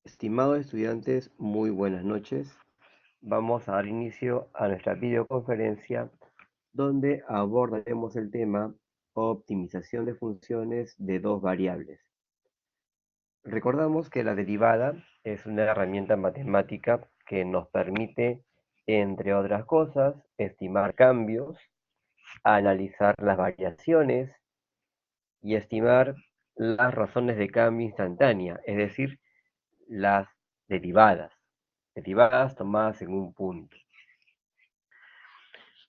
Estimados estudiantes, muy buenas noches. Vamos a dar inicio a nuestra videoconferencia donde abordaremos el tema optimización de funciones de dos variables. Recordamos que la derivada es una herramienta matemática que nos permite, entre otras cosas, estimar cambios, analizar las variaciones y estimar las razones de cambio instantánea, es decir, las derivadas tomadas en un punto.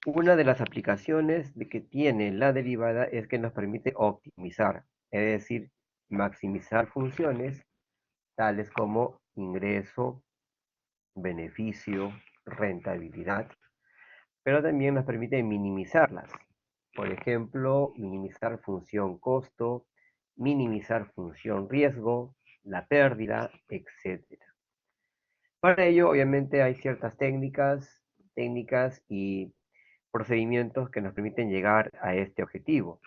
Una de las aplicaciones que tiene la derivada es que nos permite optimizar, es decir, maximizar funciones tales como ingreso, beneficio, rentabilidad, pero también nos permite minimizarlas. Por ejemplo, minimizar función costo, minimizar función riesgo, la pérdida, etc. Para ello, obviamente, hay ciertas técnicas y procedimientos que nos permiten llegar a este objetivo.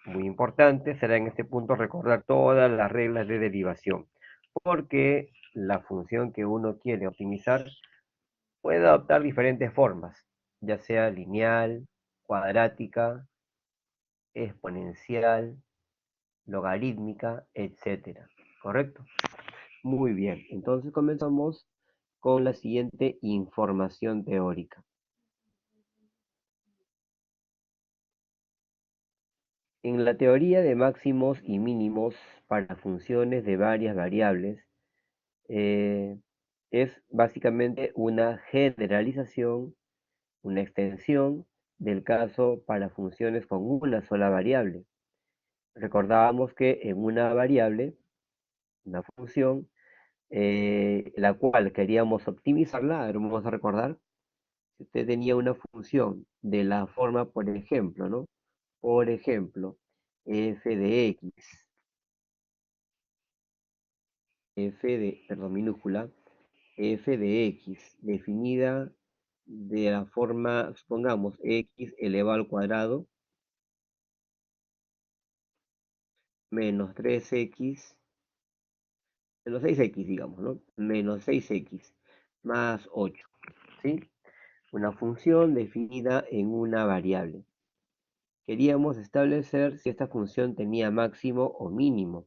Muy importante será en este punto recordar todas las reglas de derivación, porque la función que uno quiere optimizar puede adoptar diferentes formas, ya sea lineal, cuadrática, exponencial, logarítmica, etcétera. ¿Correcto? Muy bien, entonces comenzamos con la siguiente información teórica. En la teoría de máximos y mínimos para funciones de varias variables, eh, es básicamente una generalización, una extensión del caso para funciones con una sola variable. Recordábamos que en una variable, una función, la cual queríamos optimizarla, a ver, vamos a recordar, si usted tenía una función de la forma, por ejemplo, ¿no? Por ejemplo, f de x, perdón, minúscula, f de x, definida de la forma, supongamos, x elevado al cuadrado, menos 3x, menos 6x, digamos, ¿no? Menos 6x, más 8, ¿sí? Una función definida en una variable. Queríamos establecer si esta función tenía máximo o mínimo.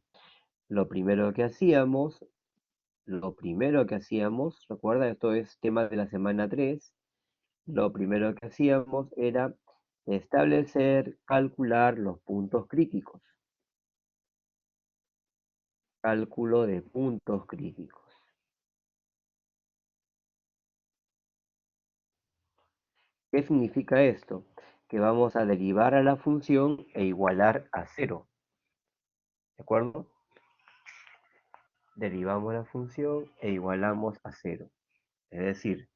Lo primero que hacíamos, recuerda, esto es tema de la semana 3. Lo primero que hacíamos era establecer, calcular los puntos críticos. Cálculo de puntos críticos. ¿Qué significa esto? Que vamos a derivar a la función e igualar a 0. ¿De acuerdo? Derivamos la función e igualamos a 0. Es decir,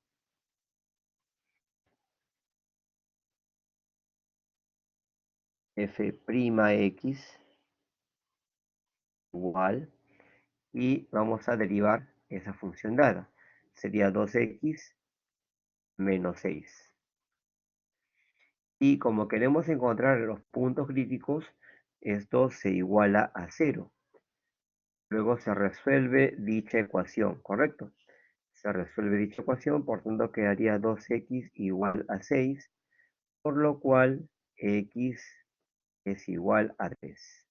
f'x igual, y vamos a derivar esa función dada. Sería 2x menos 6. Y como queremos encontrar los puntos críticos, esto se iguala a 0. Luego se resuelve dicha ecuación, ¿correcto? Se resuelve dicha ecuación, por tanto quedaría 2x igual a 6, por lo cual x es igual a 3.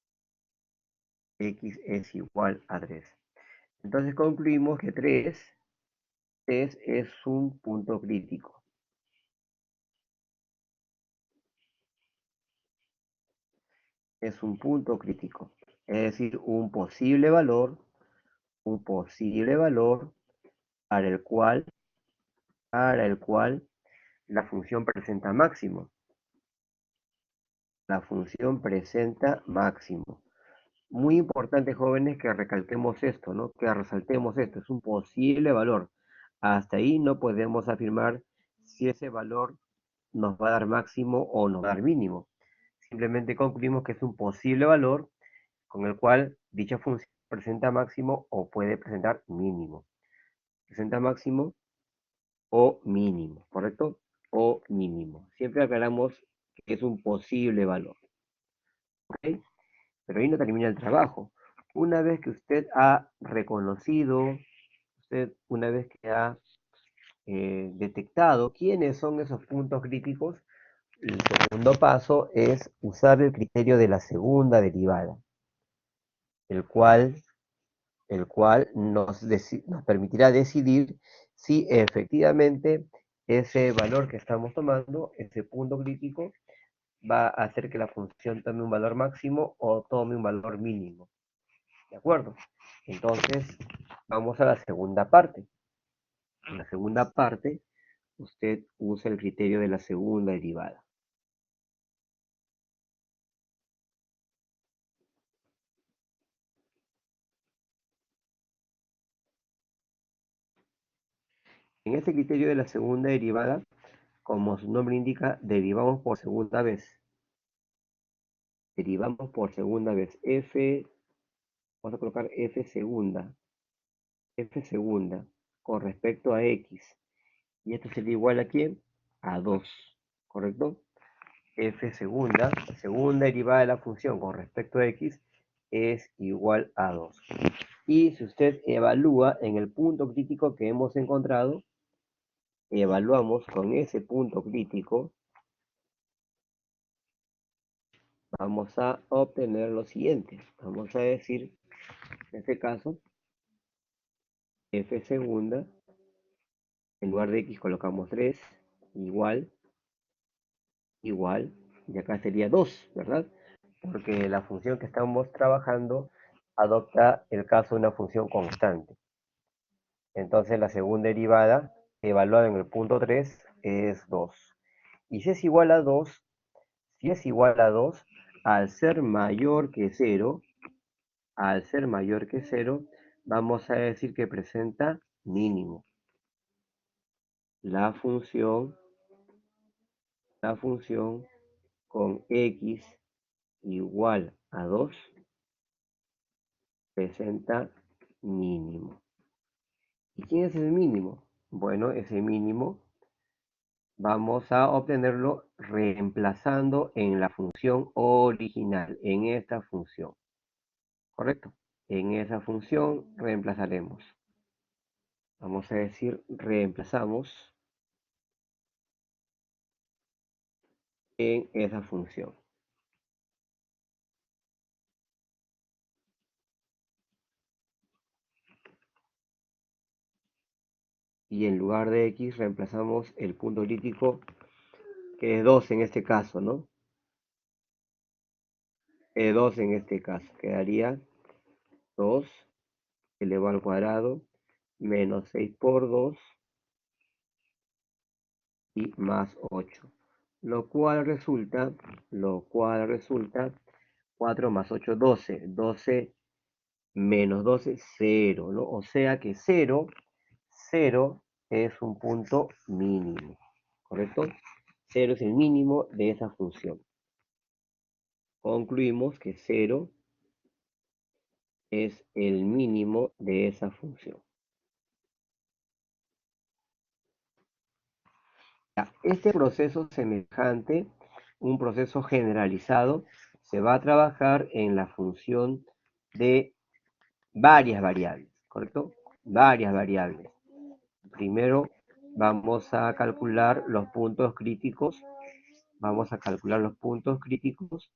X es igual a 3. Entonces concluimos que 3 es un punto crítico. Es un punto crítico. Es decir, un posible valor para el cual la función presenta máximo. La función presenta máximo. Muy importante, jóvenes, que recalquemos esto, ¿no? Que resaltemos esto. Es un posible valor. Hasta ahí no podemos afirmar si ese valor nos va a dar máximo o nos va a dar mínimo. Simplemente concluimos que es un posible valor con el cual dicha función presenta máximo o puede presentar mínimo. Presenta máximo o mínimo, ¿correcto? O mínimo. Siempre aclaramos que es un posible valor. ¿Ok? Pero ahí no termina el trabajo. Una vez que usted ha reconocido, usted una vez que ha detectado quiénes son esos puntos críticos, el segundo paso es usar el criterio de la segunda derivada, el cual, nos permitirá decidir si efectivamente ese valor que estamos tomando, ese punto crítico, va a hacer que la función tome un valor máximo o tome un valor mínimo. ¿De acuerdo? Entonces, vamos a la segunda parte. En la segunda parte, usted usa el criterio de la segunda derivada. En este criterio de la segunda derivada, como su nombre indica, derivamos por segunda vez. Derivamos por segunda vez. Vamos a colocar F segunda, con respecto a X. Y esto sería igual a ¿quién? A 2, ¿correcto? F segunda, la segunda derivada de la función con respecto a X, es igual a 2. Y si usted evalúa en el punto crítico que hemos encontrado, evaluamos con ese punto crítico, vamos a obtener lo siguiente. Vamos a decir, en este caso, F segunda, en lugar de X colocamos 3, igual, y acá sería 2, ¿verdad? Porque la función que estamos trabajando adopta el caso de una función constante. Entonces la segunda derivada, evaluada en el punto 3, es 2. Y si es igual a 2, si es igual a 2, al ser mayor que 0, vamos a decir que presenta mínimo. La función con x igual a 2 presenta mínimo. ¿Y quién es el mínimo? Bueno, ese mínimo vamos a obtenerlo reemplazando en la función original, en esta función. ¿Correcto? En esa función reemplazaremos. Vamos a decir, reemplazamos en esa función. Y en lugar de x reemplazamos el punto crítico, que es 2 en este caso, ¿no? 2 en este caso. Quedaría 2 elevado al cuadrado menos 6 por 2 y más 8. Lo cual resulta 4 más 8, 12. 12 menos 12, 0, ¿no? O sea que 0 es un punto mínimo, ¿correcto? 0 es el mínimo de esa función. Concluimos que 0 es el mínimo de esa función. Este proceso semejante, un proceso generalizado, se va a trabajar en la función de varias variables, ¿correcto? Varias variables. Primero vamos a calcular los puntos críticos. Vamos a calcular los puntos críticos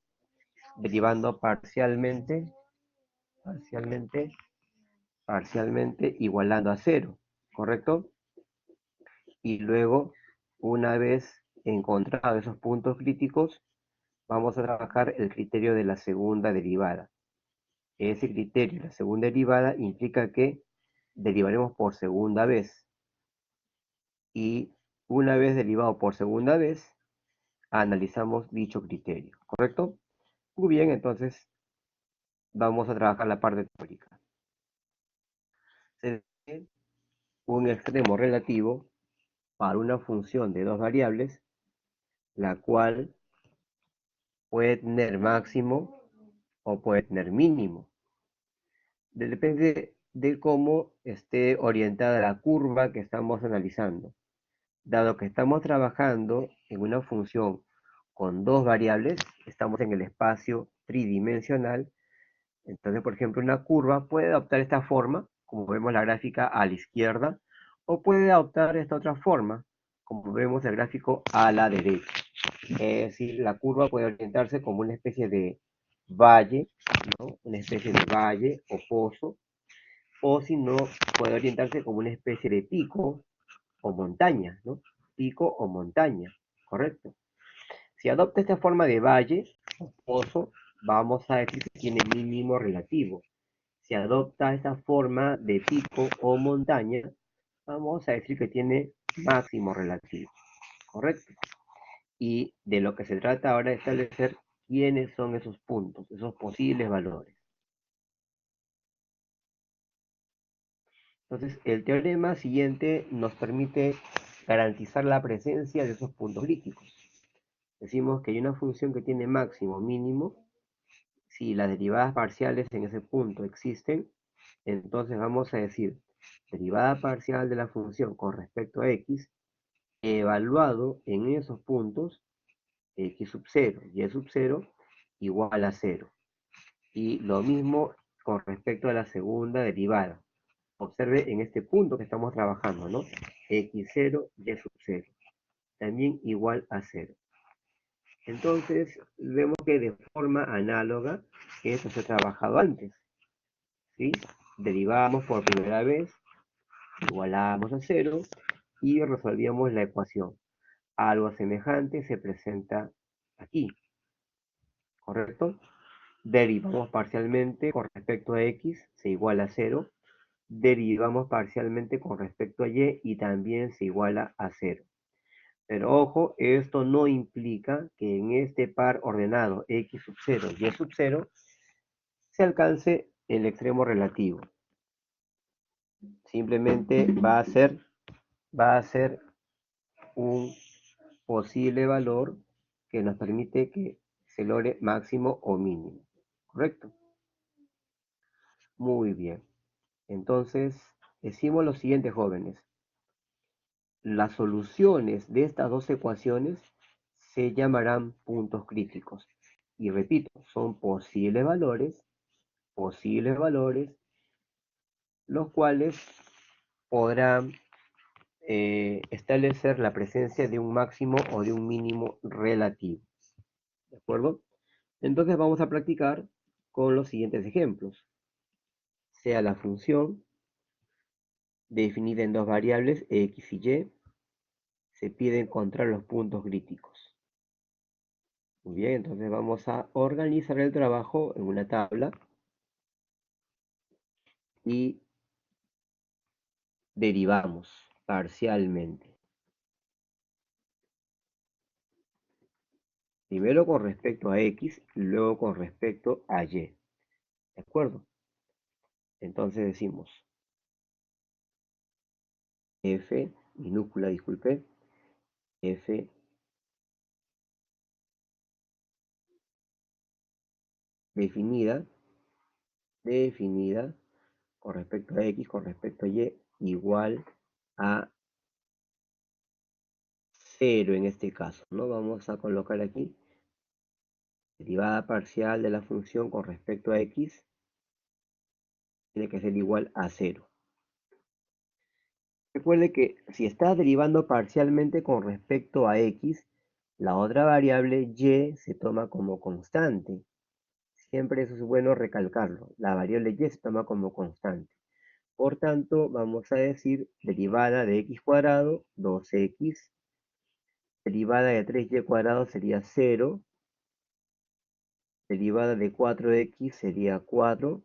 derivando parcialmente igualando a 0, ¿correcto? Y luego, una vez encontrados esos puntos críticos, vamos a trabajar el criterio de la segunda derivada. Ese criterio, la segunda derivada, implica que derivaremos por segunda vez. Y una vez derivado por segunda vez, analizamos dicho criterio, ¿correcto? Muy bien, entonces vamos a trabajar la parte teórica. Se tiene un extremo relativo para una función de dos variables, la cual puede tener máximo o puede tener mínimo. Depende de cómo esté orientada la curva que estamos analizando. Dado que estamos trabajando en una función con dos variables, estamos en el espacio tridimensional, Entonces, por ejemplo, una curva puede adoptar esta forma, como vemos la gráfica a la izquierda, o puede adoptar esta otra forma, como vemos el gráfico a la derecha. Es decir, la curva puede orientarse como una especie de valle, ¿no? Una especie de valle o pozo, o si no, puede orientarse como una especie de pico o montaña, ¿no? Pico o montaña, ¿correcto? Si adopta esta forma de valle o pozo, vamos a decir que tiene mínimo relativo. Si adopta esta forma de pico o montaña, vamos a decir que tiene máximo relativo, ¿correcto? Y de lo que se trata ahora es establecer quiénes son esos puntos, esos posibles valores. Entonces, el teorema siguiente nos permite garantizar la presencia de esos puntos críticos. Decimos que hay una función que tiene máximo, mínimo. Si las derivadas parciales en ese punto existen, entonces vamos a decir derivada parcial de la función con respecto a x, evaluado en esos puntos, x sub 0 y sub 0 igual a 0. Y lo mismo con respecto a la segunda derivada. Observe en este punto que estamos trabajando, ¿no? X0, Y sub 0. También igual a 0. Entonces, vemos que de forma análoga, esto se ha trabajado antes, ¿sí? Derivamos por primera vez, igualamos a 0 y resolvíamos la ecuación. Algo semejante se presenta aquí, ¿correcto? Derivamos parcialmente con respecto a x, se iguala a 0. Derivamos parcialmente con respecto a y también se iguala a 0. Pero ojo, esto no implica que en este par ordenado x sub 0 y sub 0 se alcance el extremo relativo. Simplemente va a ser un posible valor que nos permite que se logre máximo o mínimo. ¿Correcto? Muy bien. Entonces, decimos lo siguiente, jóvenes. Las soluciones de estas dos ecuaciones se llamarán puntos críticos. Y repito, son posibles valores, los cuales podrán establecer la presencia de un máximo o de un mínimo relativo. ¿De acuerdo? Entonces vamos a practicar con los siguientes ejemplos. Sea la función definida en dos variables, x y y, se pide encontrar los puntos críticos. Muy bien, entonces vamos a organizar el trabajo en una tabla y derivamos parcialmente. Primero con respecto a x, luego con respecto a y. ¿De acuerdo? Entonces decimos f, minúscula, disculpe, f definida con respecto a x, con respecto a y, igual a 0 en este caso, ¿no? Vamos a colocar aquí derivada parcial de la función con respecto a x tiene que ser igual a 0. Recuerde que si está derivando parcialmente con respecto a x, la otra variable y se toma como constante. Siempre eso es bueno recalcarlo. La variable y se toma como constante. Por tanto, vamos a decir derivada de x cuadrado, 2x. Derivada de 3y cuadrado sería 0. Derivada de 4x sería 4.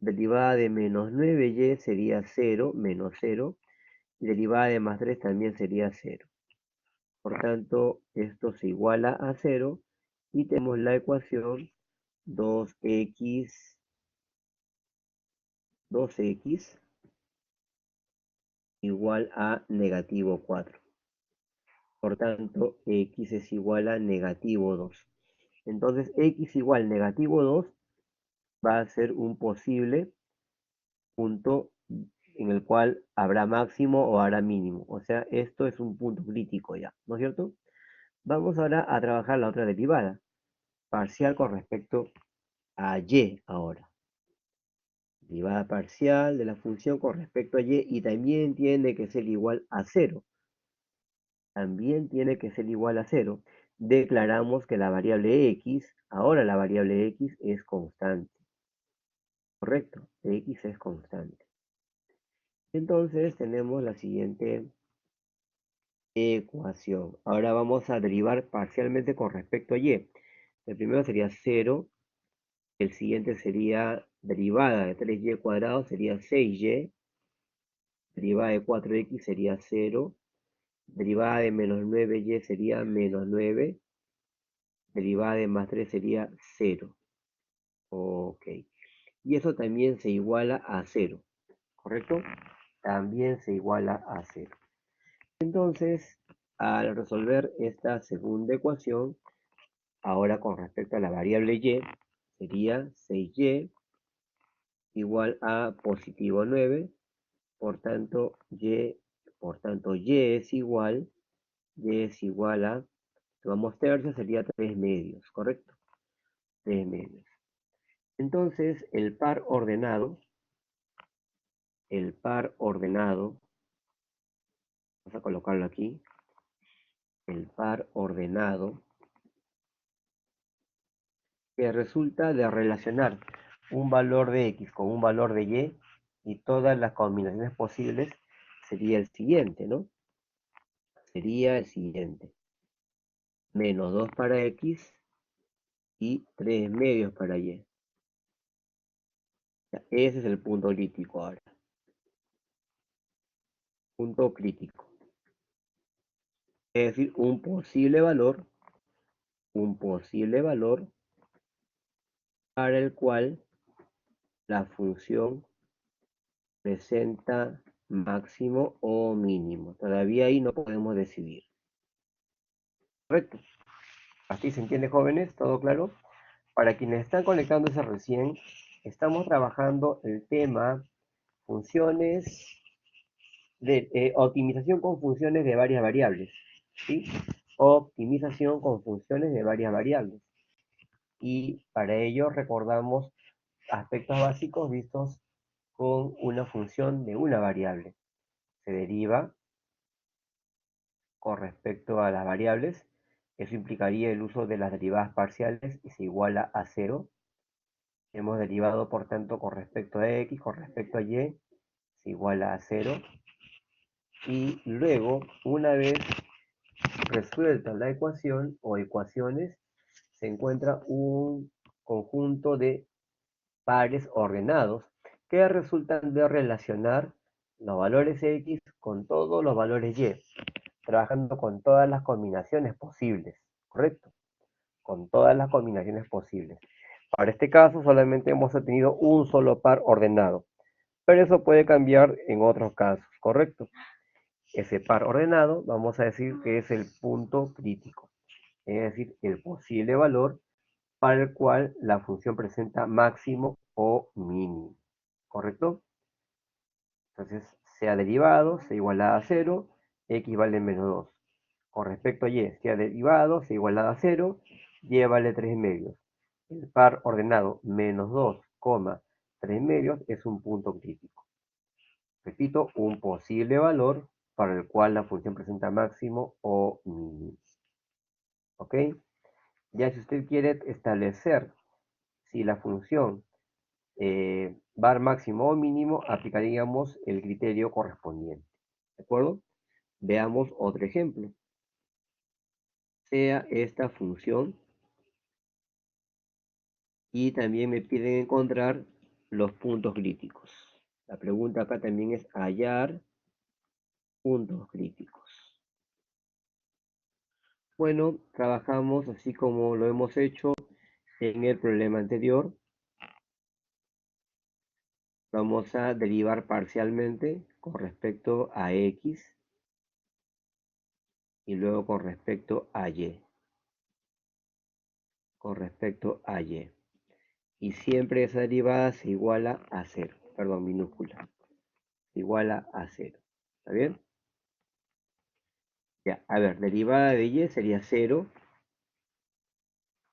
Derivada de menos 9y sería 0, menos 0. Y derivada de más 3 también sería 0. Por tanto, esto se iguala a 0 y tenemos la ecuación 2x igual a negativo 4. Por tanto, x es igual a negativo 2. Entonces, x igual negativo 2 va a ser un posible punto en el cual habrá máximo o habrá mínimo. O sea, esto es un punto crítico ya, ¿no es cierto? Vamos ahora a trabajar la otra derivada, parcial con respecto a y ahora. derivada parcial de la función con respecto a y, y también tiene que ser igual a cero. También tiene que ser igual a cero. Declaramos que la variable x, ahora la variable x es constante. Correcto, x es constante. Entonces tenemos la siguiente ecuación. Ahora vamos a derivar parcialmente con respecto a y. El primero sería 0. El siguiente sería derivada de 3y cuadrado, sería 6y. Derivada de 4x sería 0. Derivada de menos 9y sería menos 9. Derivada de más 3 sería 0. Ok. Y eso también se iguala a 0. ¿Correcto? También se iguala a 0. Entonces, al resolver esta segunda ecuación, ahora con respecto a la variable y, sería 6y igual a positivo 9. Por tanto, y es igual a, tomamos tercios, sería 3 medios, ¿correcto? 3 medios. Entonces, el par ordenado, vamos a colocarlo aquí, el par ordenado, que resulta de relacionar un valor de x con un valor de y todas las combinaciones posibles, sería el siguiente, ¿no? Sería el siguiente. Menos 2 para x y 3 medios para y. Ese es el punto crítico ahora. Punto crítico. Es decir, un posible valor para el cual la función presenta máximo o mínimo. Todavía ahí no podemos decidir. ¿Correcto? ¿Así se entiende, jóvenes? ¿Todo claro? Para quienes están conectándose recién, estamos trabajando el tema funciones de optimización con funciones de varias variables. ¿Sí? Optimización con funciones de varias variables. Y para ello recordamos aspectos básicos vistos con una función de una variable. Se deriva con respecto a las variables. Eso implicaría el uso de las derivadas parciales y se iguala a 0. Hemos derivado, por tanto, con respecto a x, con respecto a y, se iguala a 0. Y luego, una vez resuelta la ecuación o ecuaciones, se encuentra un conjunto de pares ordenados que resultan de relacionar los valores x con todos los valores y, trabajando con todas las combinaciones posibles, ¿correcto? Con todas las combinaciones posibles. Para este caso solamente hemos obtenido un solo par ordenado, pero eso puede cambiar en otros casos, ¿correcto? Ese par ordenado vamos a decir que es el punto crítico, es decir, el posible valor para el cual la función presenta máximo o mínimo, ¿correcto? Entonces, sea derivado, se iguala a 0, x vale menos 2. Con respecto a y, sea derivado, se iguala a 0, y vale 3 medios. El par ordenado menos 2, 3 medios es un punto crítico. Repito, un posible valor para el cual la función presenta máximo o mínimo. ¿Ok? Ya si usted quiere establecer si la función var máximo o mínimo, aplicaríamos el criterio correspondiente. ¿De acuerdo? Veamos otro ejemplo. Sea esta función y también me piden encontrar los puntos críticos. La pregunta acá también es hallar puntos críticos. Bueno, trabajamos así como lo hemos hecho en el problema anterior. Vamos a derivar parcialmente con respecto a x y luego con respecto a y. Con respecto a y. Y siempre esa derivada se iguala a 0. Perdón, minúscula. Se iguala a 0. ¿Está bien? Ya, a ver, derivada de y sería 0.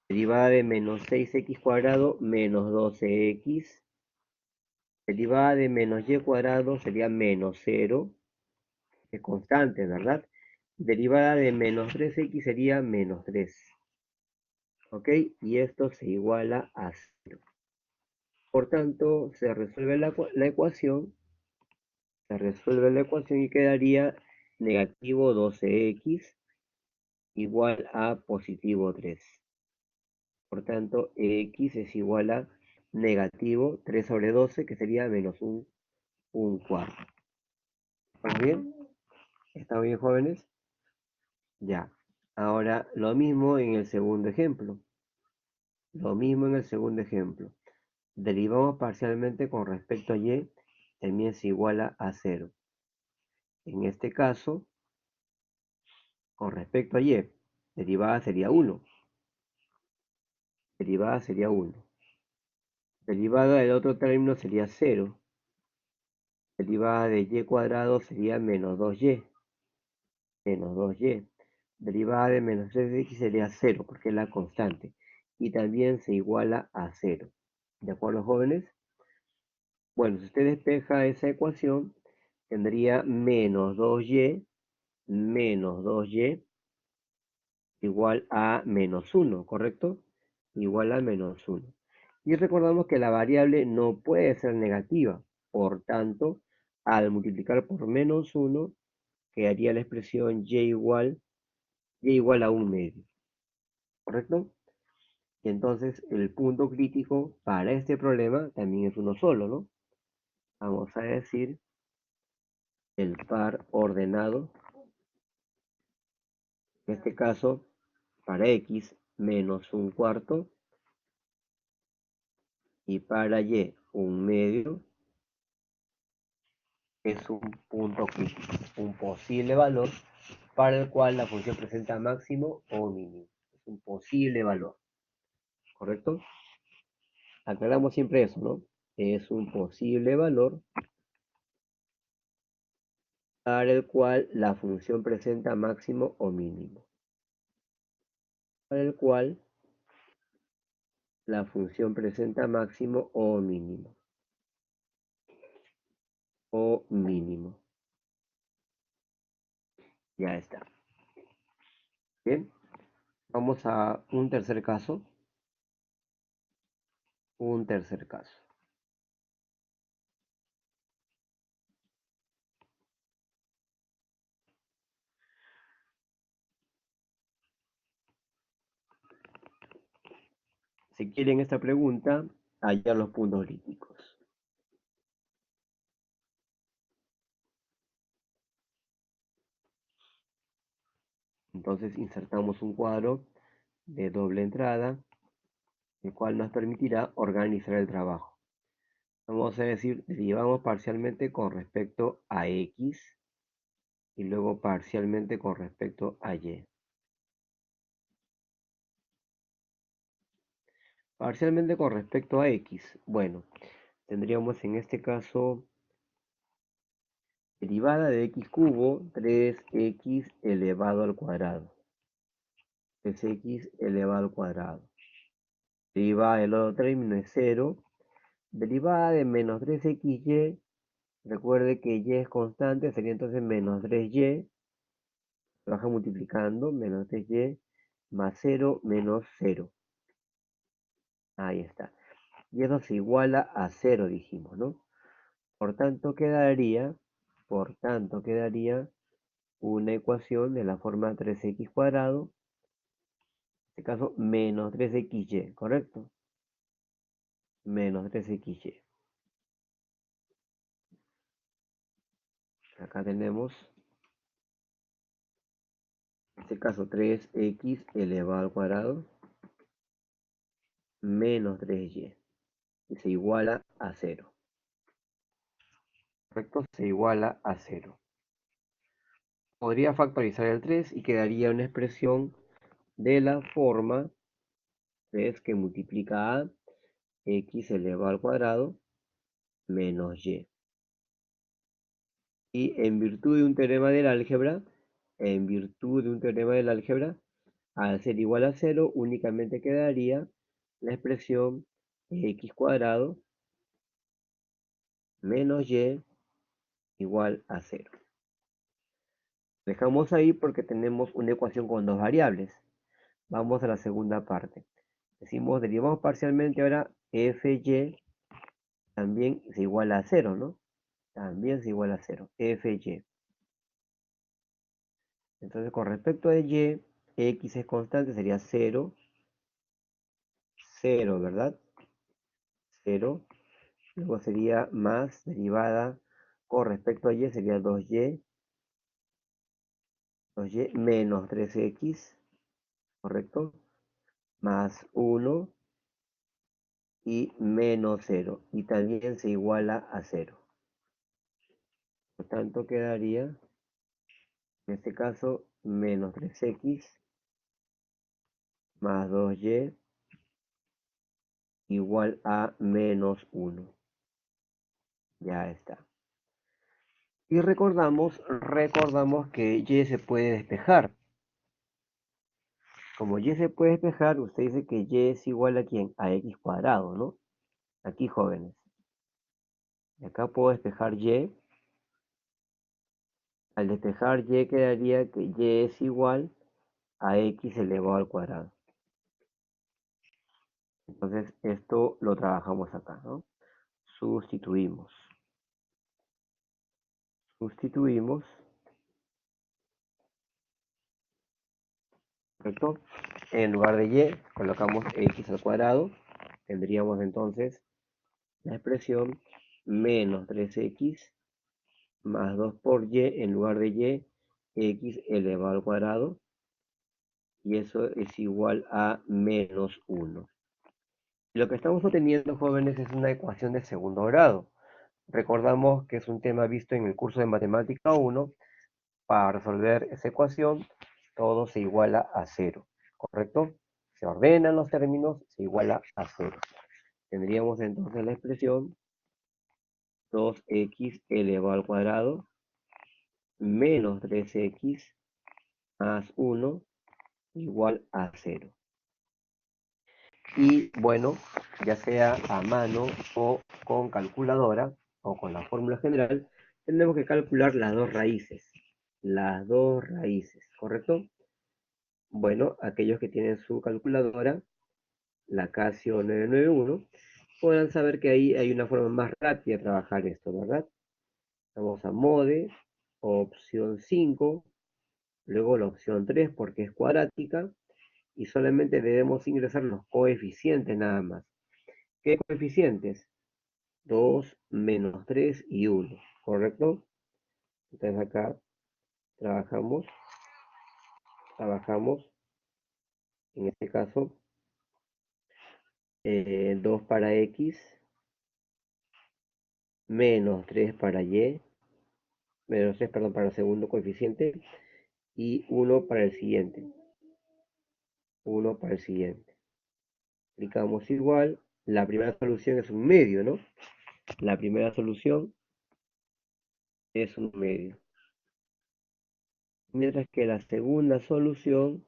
Derivada de menos 6x cuadrado menos 12x Derivada de menos y cuadrado sería menos 0, es constante, ¿verdad? Derivada de menos 3x sería menos 3. ¿Ok? Y esto se iguala a 0. Por tanto, se resuelve la ecuación y quedaría negativo 12x igual a positivo 3. Por tanto, x es igual a negativo 3 sobre 12, que sería menos un cuarto. ¿Estamos bien? ¿Estamos bien, jóvenes? Ya. Ahora, lo mismo en el segundo ejemplo. Lo mismo en el segundo ejemplo. Derivamos parcialmente con respecto a y, también se iguala a 0. En este caso, con respecto a y, derivada sería 1. Derivada sería 1. Derivada del otro término sería 0. Derivada de y cuadrado sería menos 2y. Menos 2y. Derivada de menos 3x sería 0, porque es la constante. Y también se iguala a 0. ¿De acuerdo, jóvenes? Bueno, si usted despeja esa ecuación, tendría menos 2y igual a menos 1, ¿correcto? Igual a menos 1. Y recordamos que la variable no puede ser negativa. Por tanto, al multiplicar por menos 1, quedaría la expresión y igual a 1/2. ¿Correcto? Y entonces el punto crítico para este problema también es uno solo, ¿no? Vamos a decir el par ordenado, en este caso para x menos un cuarto y para y un medio, es un punto crítico, un posible valor para el cual la función presenta máximo o mínimo. Es un posible valor, ¿correcto? Aclaramos siempre eso, ¿no? Es un posible valor para el cual la función presenta máximo o mínimo. Para el cual la función presenta máximo o mínimo. O mínimo. Ya está. Bien. Vamos a un tercer caso. Un tercer caso. Si quieren esta pregunta, hallar los puntos críticos. Entonces insertamos un cuadro de doble entrada, el cual nos permitirá organizar el trabajo. Vamos a decir, derivamos parcialmente con respecto a x y luego parcialmente con respecto a y. Parcialmente con respecto a x, bueno, tendríamos en este caso derivada de x cubo, 3x elevado al cuadrado. 3x elevado al cuadrado. Derivada del otro término es 0. Derivada de menos 3xy, recuerde que y es constante, sería entonces menos 3y. Trabaja multiplicando, menos 3y más 0 menos 0. Ahí está. Y eso se iguala a 0, dijimos, ¿no? Por tanto quedaría una ecuación de la forma 3x cuadrado, en este caso menos 3xy, ¿correcto? Menos 3xy. Acá tenemos, en este caso 3x elevado al cuadrado menos 3y. Y se iguala a 0. ¿Correcto? Se iguala a 0. Podría factorizar el 3 y quedaría una expresión de la forma 3 que multiplica a x elevado al cuadrado menos y. Y en virtud de un teorema del álgebra, al ser igual a 0, únicamente quedaría la expresión x cuadrado menos y igual a 0. Dejamos ahí porque tenemos una ecuación con dos variables. Vamos a la segunda parte. Decimos, derivamos parcialmente ahora fy también es igual a 0, ¿no? También es igual a 0, fy. Entonces, con respecto a y, x es constante, sería 0, 0, ¿verdad? 0. Luego sería más derivada con respecto a y, sería 2y menos 3x, ¿correcto? Más 1 y menos 0. Y también se iguala a 0. Por tanto, quedaría, en este caso, menos 3x más 2y igual a menos 1. Ya está. Y recordamos que y se puede despejar. Como y se puede despejar, usted dice que y es igual a ¿quién? A x cuadrado, ¿no? Aquí, jóvenes. Y acá puedo despejar y. Al despejar y quedaría que y es igual a x elevado al cuadrado. Entonces esto lo trabajamos acá, ¿no? Sustituimos. Sustituimos, ¿correcto? En lugar de y colocamos x al cuadrado. Tendríamos entonces la expresión menos 3x más 2 por y en lugar de y, x elevado al cuadrado. Y eso es igual a menos 1. Lo que estamos obteniendo, jóvenes, es una ecuación de segundo grado. Recordamos que es un tema visto en el curso de Matemática 1. Para resolver esa ecuación, todo se iguala a 0, ¿correcto? Se ordenan los términos, se iguala a 0. Tendríamos entonces la expresión 2x elevado al cuadrado menos 3x más 1 igual a 0. Y bueno, ya sea a mano o con calculadora o con la fórmula general, tenemos que calcular las dos raíces. Las dos raíces, ¿correcto? Bueno, aquellos que tienen su calculadora, la Casio 991, podrán saber que ahí hay una forma más rápida de trabajar esto, ¿verdad? Vamos a mode, opción 5, luego la opción 3 porque es cuadrática, y solamente debemos ingresar los coeficientes nada más. ¿Qué coeficientes? 2, menos 3 y 1, ¿correcto? Entonces acá trabajamos, en este caso, 2 para x, menos 3 para y, menos 3, perdón, para el segundo coeficiente, y 1 para el siguiente. 1 para el siguiente. Aplicamos igual, la primera solución es un medio, ¿no? La primera solución es un medio. Mientras que la segunda solución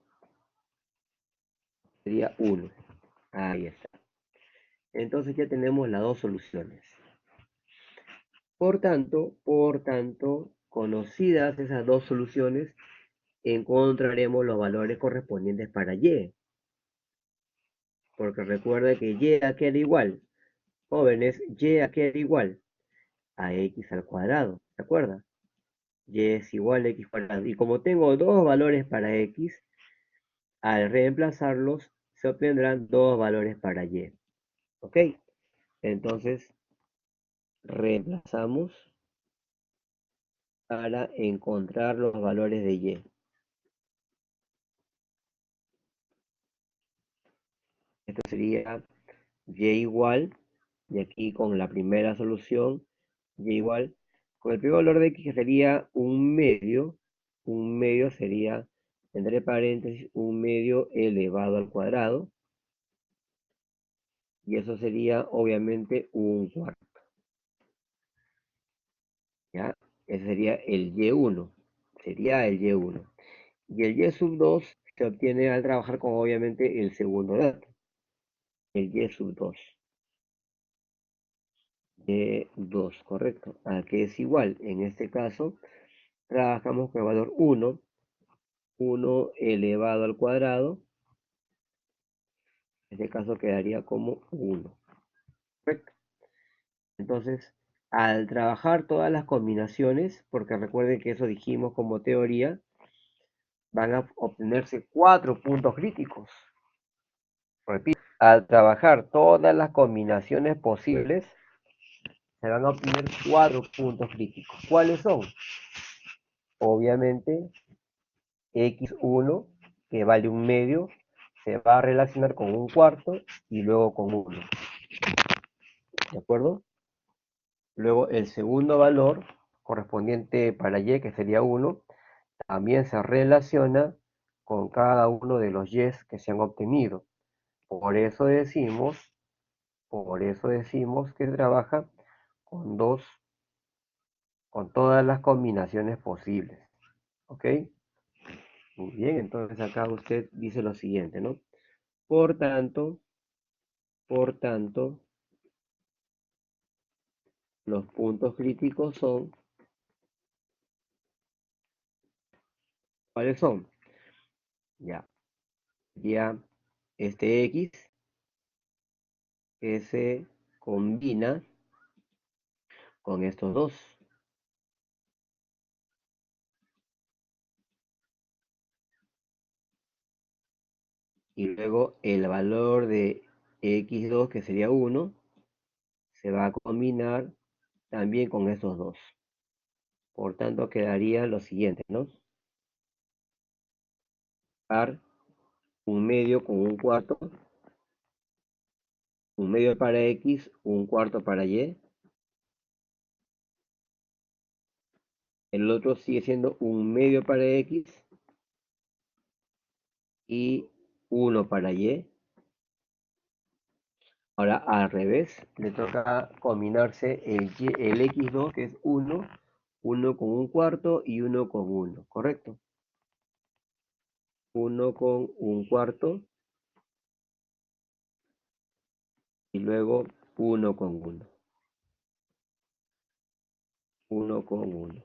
sería 1. Ahí está. Entonces ya tenemos las dos soluciones. Por tanto, conocidas esas dos soluciones, encontraremos los valores correspondientes para y. Porque recuerda que y a queda igual. Jóvenes, y a queda igual a x al cuadrado. ¿Se acuerda? Y es igual a x cuadrado. Y como tengo dos valores para x, al reemplazarlos se obtendrán dos valores para y. ¿Ok? Entonces, reemplazamos para encontrar los valores de y. Esto sería y igual, y aquí con la primera solución, y igual, con el primer valor de x que sería un medio sería, entre paréntesis, un medio elevado al cuadrado, y eso sería obviamente un cuarto, ¿ya? Ese sería el y1, sería el y1. Y el y sub 2 se obtiene al trabajar con obviamente el segundo dato, el y sub 2. y2, correcto, a que es igual. En este caso, trabajamos con el valor 1, 1 elevado al cuadrado, en este caso quedaría como 1, correcto. Entonces, al trabajar todas las combinaciones, porque recuerden que eso dijimos como teoría, van a obtenerse 4 puntos críticos. Repito, al trabajar todas las combinaciones posibles, se van a obtener 4 puntos críticos. ¿Cuáles son? Obviamente, x1, que vale un medio, se va a relacionar con un cuarto y luego con 1. ¿De acuerdo? Luego el segundo valor correspondiente para y, que sería 1, también se relaciona con cada uno de los y que se han obtenido. Por eso decimos que trabaja con con todas las combinaciones posibles. ¿Ok? Muy bien, entonces acá usted dice lo siguiente, ¿no? Por tanto, los puntos críticos son, ¿cuáles son? Ya este X que se combina con estos dos. Y luego el valor de X2, que sería 1, se va a combinar también con estos dos. Por tanto, quedaría lo siguiente, ¿no? Par un medio con un cuarto, un medio para X, un cuarto para Y. El otro sigue siendo un medio para X y 1 para Y. Ahora al revés, le toca combinarse el X2, que es 1, 1 con un cuarto y 1 con 1, ¿correcto? 1 con un cuarto y luego 1 con 1. 1 con 1.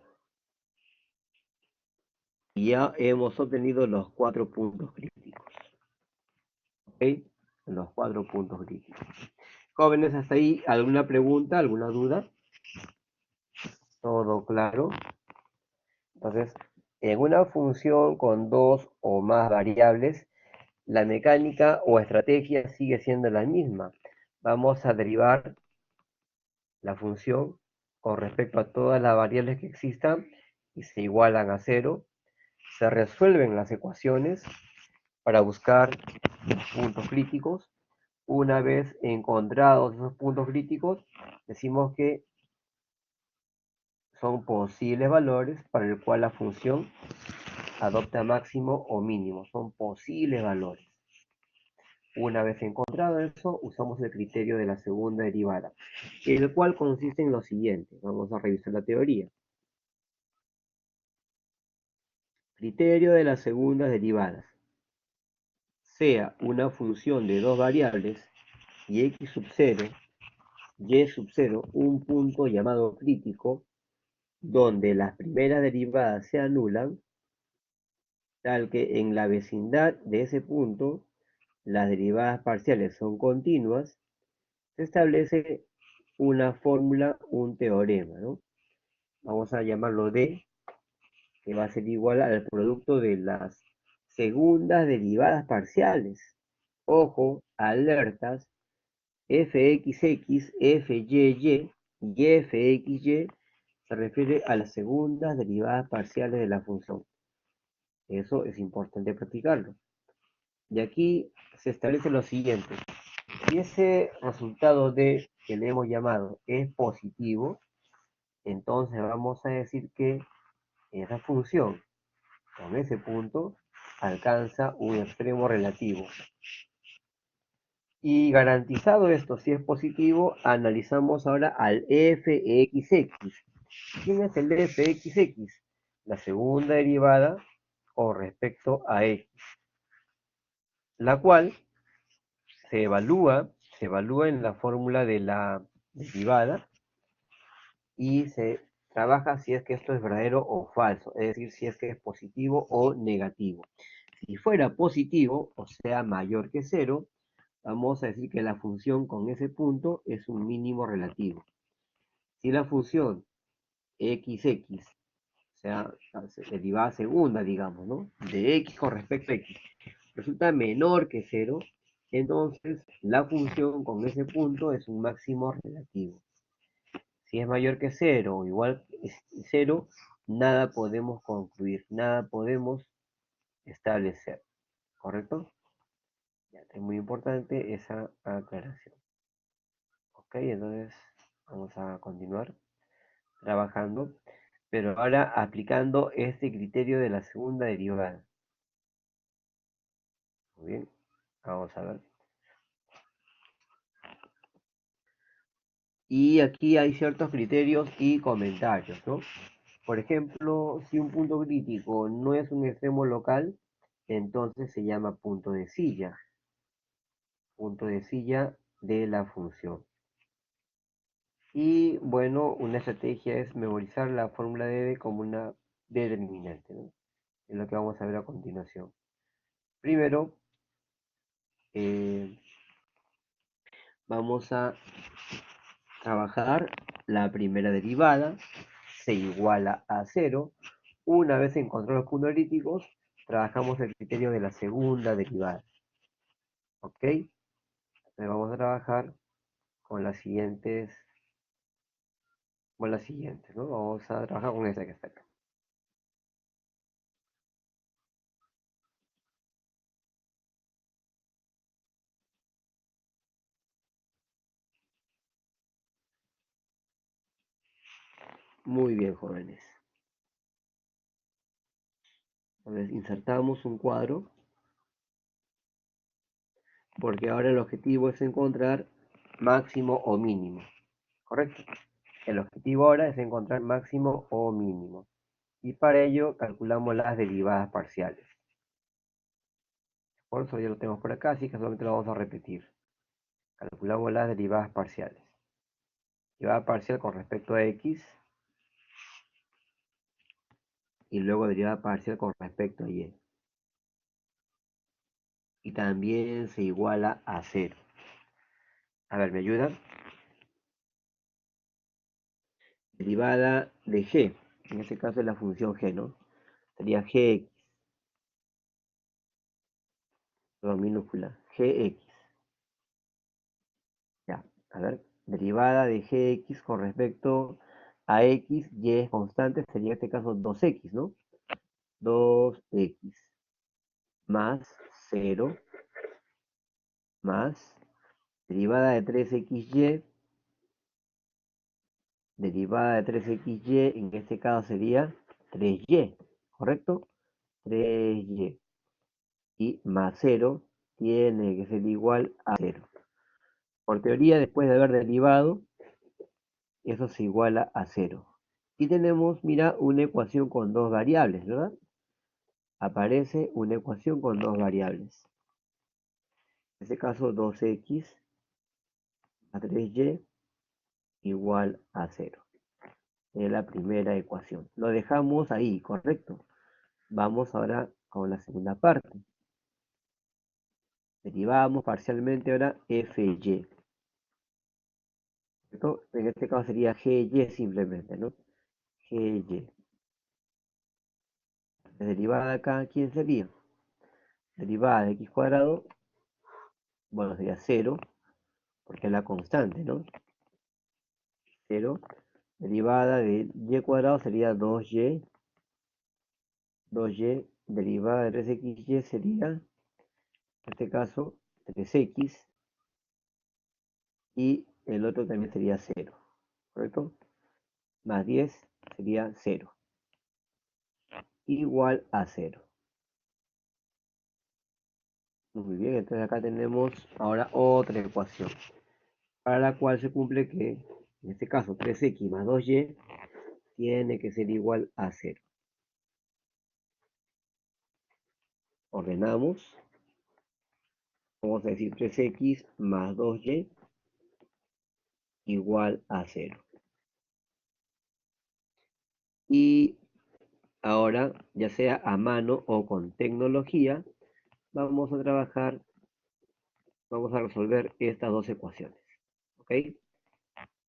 Y ya hemos obtenido los 4 puntos críticos. ¿Ok? Los 4 puntos críticos. Jóvenes, hasta ahí, ¿alguna pregunta, alguna duda? ¿Todo claro? Entonces, en una función con dos o más variables, la mecánica o estrategia sigue siendo la misma. Vamos a derivar la función con respecto a todas las variables que existan y se igualan a cero. Se resuelven las ecuaciones para buscar puntos críticos. Una vez encontrados esos puntos críticos, decimos que son posibles valores para el cual la función adopta máximo o mínimo. Son posibles valores. Una vez encontrado eso, usamos el criterio de la segunda derivada, el cual consiste en lo siguiente. Vamos a revisar la teoría. Criterio de las segundas derivadas. Sea una función de dos variables y x sub 0, y sub 0, un punto llamado crítico, donde las primeras derivadas se anulan, tal que en la vecindad de ese punto las derivadas parciales son continuas, se establece una fórmula, un teorema, ¿no? Vamos a llamarlo D, que va a ser igual al producto de las segundas derivadas parciales. Ojo, alertas, fxx, fyy y fxy se refiere a las segundas derivadas parciales de la función. Eso es importante practicarlo. Y aquí se establece lo siguiente. Si ese resultado D que le hemos llamado es positivo, entonces vamos a decir que esa función con ese punto alcanza un extremo relativo. Y garantizado esto, si es positivo, analizamos ahora al fxx. ¿Quién es el fxx? La segunda derivada con respecto a x, la cual se evalúa en la fórmula de la derivada y se trabaja si es que esto es verdadero o falso, es decir, si es que es positivo o negativo. Si fuera positivo, o sea, mayor que cero, vamos a decir que la función con ese punto es un mínimo relativo. Si la función xx, o sea, derivada segunda, digamos, ¿no? De x con respecto a x, resulta menor que cero, entonces la función con ese punto es un máximo relativo. Si es mayor que cero o igual que cero, nada podemos concluir, nada podemos establecer, ¿correcto? Ya, es muy importante esa aclaración. Ok, entonces vamos a continuar trabajando, pero ahora aplicando este criterio de la segunda derivada. Muy bien, vamos a ver. Y aquí hay ciertos criterios y comentarios, ¿no? Por ejemplo, si un punto crítico no es un extremo local, entonces se llama punto de silla de la función. Y bueno, una estrategia es memorizar la fórmula de D como una determinante, ¿no? Es lo que vamos a ver a continuación. Primero, eh, vamos a trabajar la primera derivada, se iguala a cero. Una vez encontrados los puntos críticos, trabajamos el criterio de la segunda derivada. ¿Ok? Entonces vamos a trabajar con las siguientes, ¿no? Vamos a trabajar con esta que está acá. Muy bien, jóvenes. Entonces insertamos un cuadro, porque ahora el objetivo es encontrar máximo o mínimo. ¿Correcto? El objetivo ahora es encontrar máximo o mínimo. Y para ello calculamos las derivadas parciales. Por eso ya lo tenemos por acá, así que solamente lo vamos a repetir. Calculamos las derivadas parciales. Derivada parcial con respecto a x y luego derivada parcial con respecto a y. Y también se iguala a 0. A ver, ¿me ayudan? Derivada de g, en este caso es la función g, ¿no? Sería gx, todo minúscula, gx. Ya, a ver, derivada de gx con respecto a x, y es constante, sería en este caso 2x, ¿no? 2x más 0 más derivada de 3xy, derivada de 3xy, en este caso sería 3y, ¿correcto? 3y. Y más 0 tiene que ser igual a 0. Por teoría, después de haber derivado, eso se iguala a 0. Y tenemos, mira, una ecuación con dos variables, ¿verdad? Aparece una ecuación con dos variables. En este caso, 2x a 3y igual a 0. Es la primera ecuación. Lo dejamos ahí, ¿correcto? Vamos ahora con la segunda parte. Derivamos parcialmente ahora fy. ¿Correcto? En este caso sería gy simplemente, ¿no? gy. La derivada de acá, ¿quién sería? Derivada de x cuadrado, bueno, sería 0, porque es la constante, ¿no? 0. Derivada de y cuadrado sería 2y. 2y. Derivada de 3xy sería, en este caso, 3x. Y el otro también sería 0, ¿correcto? Más 10 sería 0. Igual a 0. Muy bien, entonces acá tenemos ahora otra ecuación, para la cual se cumple que, en este caso, 3x más 2y tiene que ser igual a 0. Ordenamos, vamos a decir 3x más 2y igual a 0. Y ahora, ya sea a mano o con tecnología, vamos a trabajar, vamos a resolver estas dos ecuaciones. ¿Ok?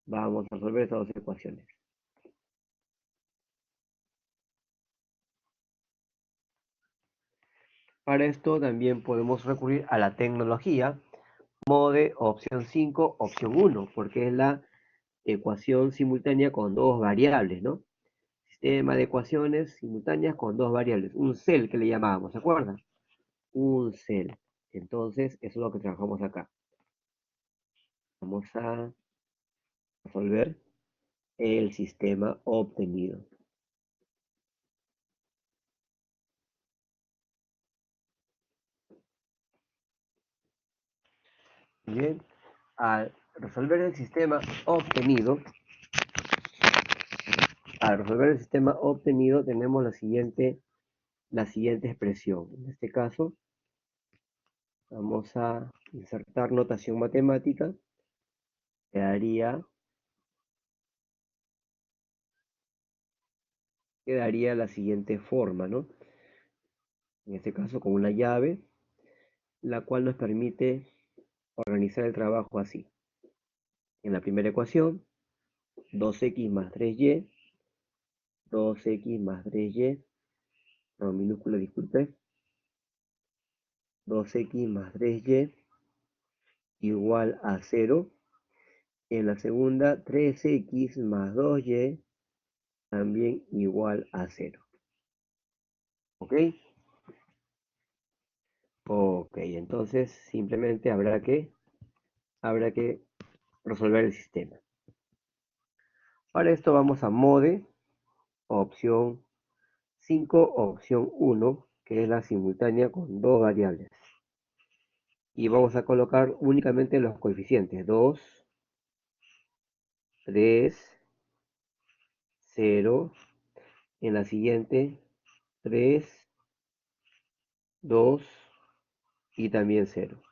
Vamos a resolver estas dos ecuaciones. Para esto también podemos recurrir a la tecnología, mode opción 5, opción 1, porque es la ecuación simultánea con dos variables, ¿no? Sistema de ecuaciones simultáneas con dos variables, un cell que le llamábamos, ¿se acuerdan? Un cell. Entonces, eso es lo que trabajamos acá. Vamos a resolver el sistema obtenido. Bien, al resolver el sistema obtenido, tenemos la siguiente expresión. En este caso, vamos a insertar notación matemática. Quedaría la siguiente forma, ¿no? En este caso con una llave, la cual nos permite organizar el trabajo así. En la primera ecuación, 2x más 3y, 2x más 3y, no, minúscula, disculpe, 2x más 3y igual a 0. En la segunda, 3x más 2y también igual a 0. ¿Ok? Ok, entonces simplemente habrá que resolver el sistema. Para esto vamos a mode, opción 5, opción 1, que es la simultánea con dos variables. Y vamos a colocar únicamente los coeficientes 2, 3, 0. En la siguiente, 3, 2 y también 0.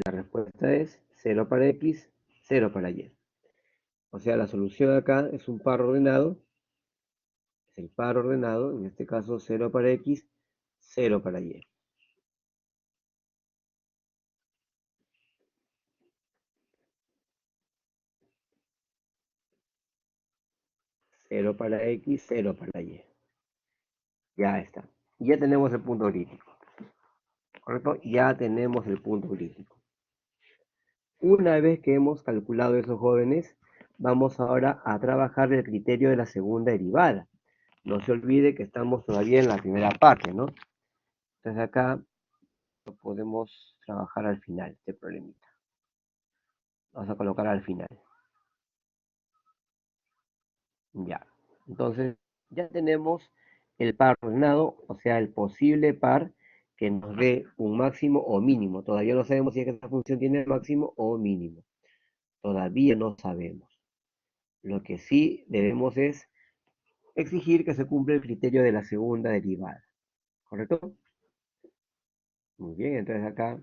La respuesta es 0 para x, 0 para y. O sea, la solución acá es un par ordenado. Es el par ordenado, en este caso 0 para x, 0 para y. 0 para x, 0 para y. Ya está. Ya tenemos el punto crítico. ¿Correcto? Ya tenemos el punto crítico. Una vez que hemos calculado esos jóvenes, vamos ahora a trabajar el criterio de la segunda derivada. No se olvide que estamos todavía en la primera parte, ¿no? Entonces acá lo podemos trabajar al final, este problemita. Vamos a colocar al final. Ya. Entonces, ya tenemos el par ordenado, o sea, el posible par que nos dé un máximo o mínimo. Todavía no sabemos si esta función tiene máximo o mínimo. Todavía no sabemos. Lo que sí debemos es exigir que se cumpla el criterio de la segunda derivada. ¿Correcto? Muy bien, entonces acá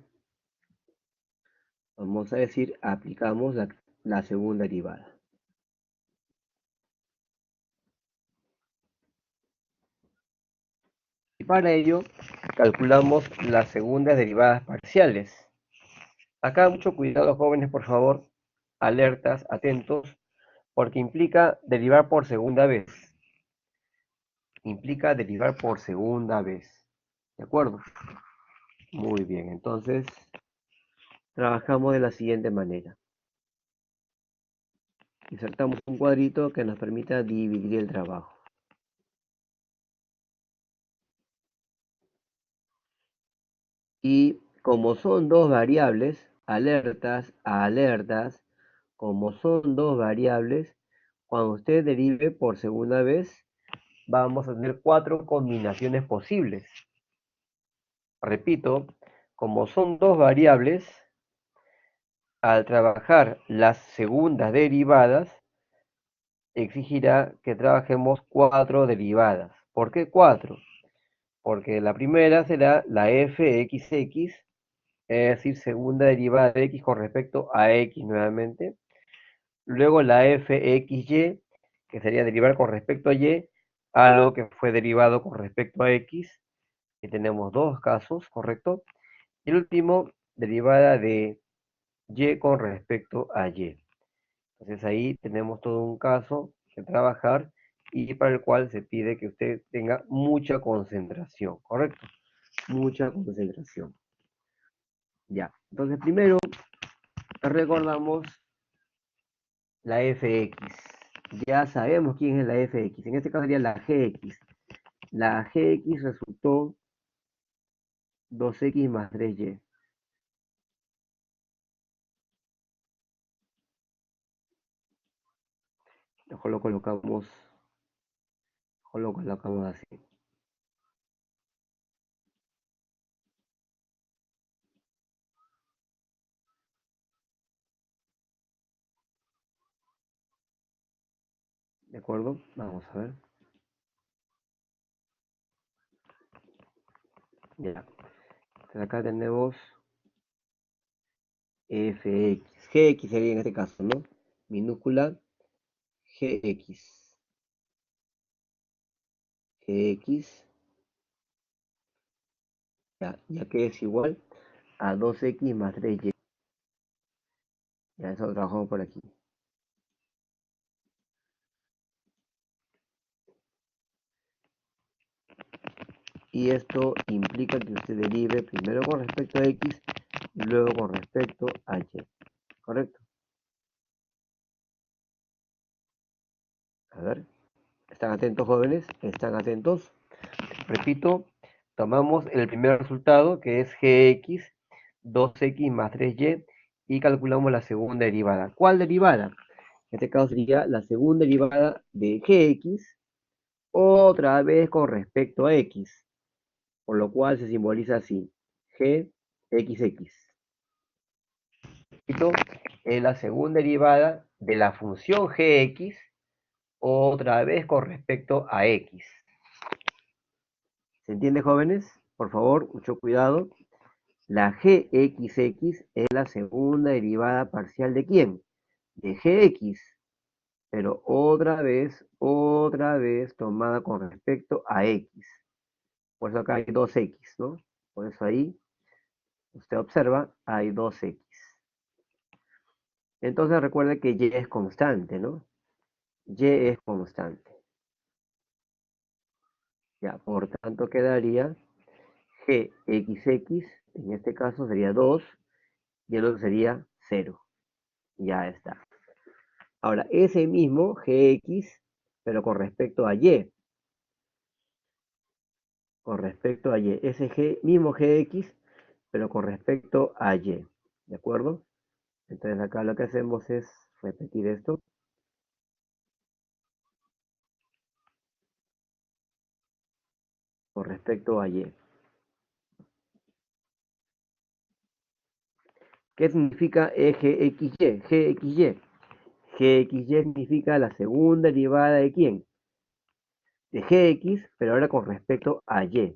vamos a decir, aplicamos la segunda derivada. Y para ello, calculamos las segundas derivadas parciales. Acá mucho cuidado, jóvenes, por favor, alertas, atentos, porque implica derivar por segunda vez. Implica derivar por segunda vez. ¿De acuerdo? Muy bien, entonces trabajamos de la siguiente manera. Insertamos un cuadrito que nos permita dividir el trabajo. Y como son dos variables, alertas, alertas, como son dos variables, cuando usted derive por segunda vez, vamos a tener 4 combinaciones posibles. Repito, como son dos variables, al trabajar las segundas derivadas, exigirá que trabajemos 4 derivadas. ¿Por qué 4? Porque la primera será la fxx, es decir, segunda derivada de x con respecto a x nuevamente. Luego la fxy, que sería derivar con respecto a y algo que fue derivado con respecto a x, que tenemos dos casos, ¿correcto? Y el último, derivada de y con respecto a y. Entonces ahí tenemos todo un caso que trabajar y para el cual se pide que usted tenga mucha concentración, ¿correcto? Mucha concentración. Ya, entonces primero recordamos la fx. Ya sabemos quién es la fx. En este caso sería la gx. La gx resultó 2x más 3y. Mejor lo colocamos así. ¿De acuerdo? Vamos a ver. Ya. Entonces acá tenemos fx. Gx sería en este caso, ¿no? Minúscula gx. Gx, ya que es igual a 2x más 3y. Ya eso lo trabajamos por aquí. Y esto implica que usted derive primero con respecto a x y luego con respecto a y. ¿Correcto? A ver, ¿están atentos, jóvenes? ¿Están atentos? Repito, tomamos el primer resultado, que es gx, 2x más 3y, y calculamos la segunda derivada. ¿Cuál derivada? En este caso sería la segunda derivada de gx, otra vez con respecto a x, por lo cual se simboliza así, gxx. Repito, es la segunda derivada de la función gx, otra vez con respecto a x. ¿Se entiende, jóvenes? Por favor, mucho cuidado. La gxx es la segunda derivada parcial ¿de quién? De gx, pero otra vez tomada con respecto a x. Por eso acá hay 2x, ¿no? Por eso ahí, usted observa, hay 2x. Entonces recuerde que y es constante, ¿no? Y es constante. Ya, por tanto quedaría gxx, en este caso sería 2, y el otro sería 0. Ya está. Ahora, ese mismo gx, pero con respecto a y, ese mismo gx, pero con respecto a y, ¿de acuerdo? Entonces acá lo que hacemos es repetir esto con respecto a y. ¿Qué significa gxy? Gxy. Gxy significa la segunda derivada ¿de quién? De gx, pero ahora con respecto a y.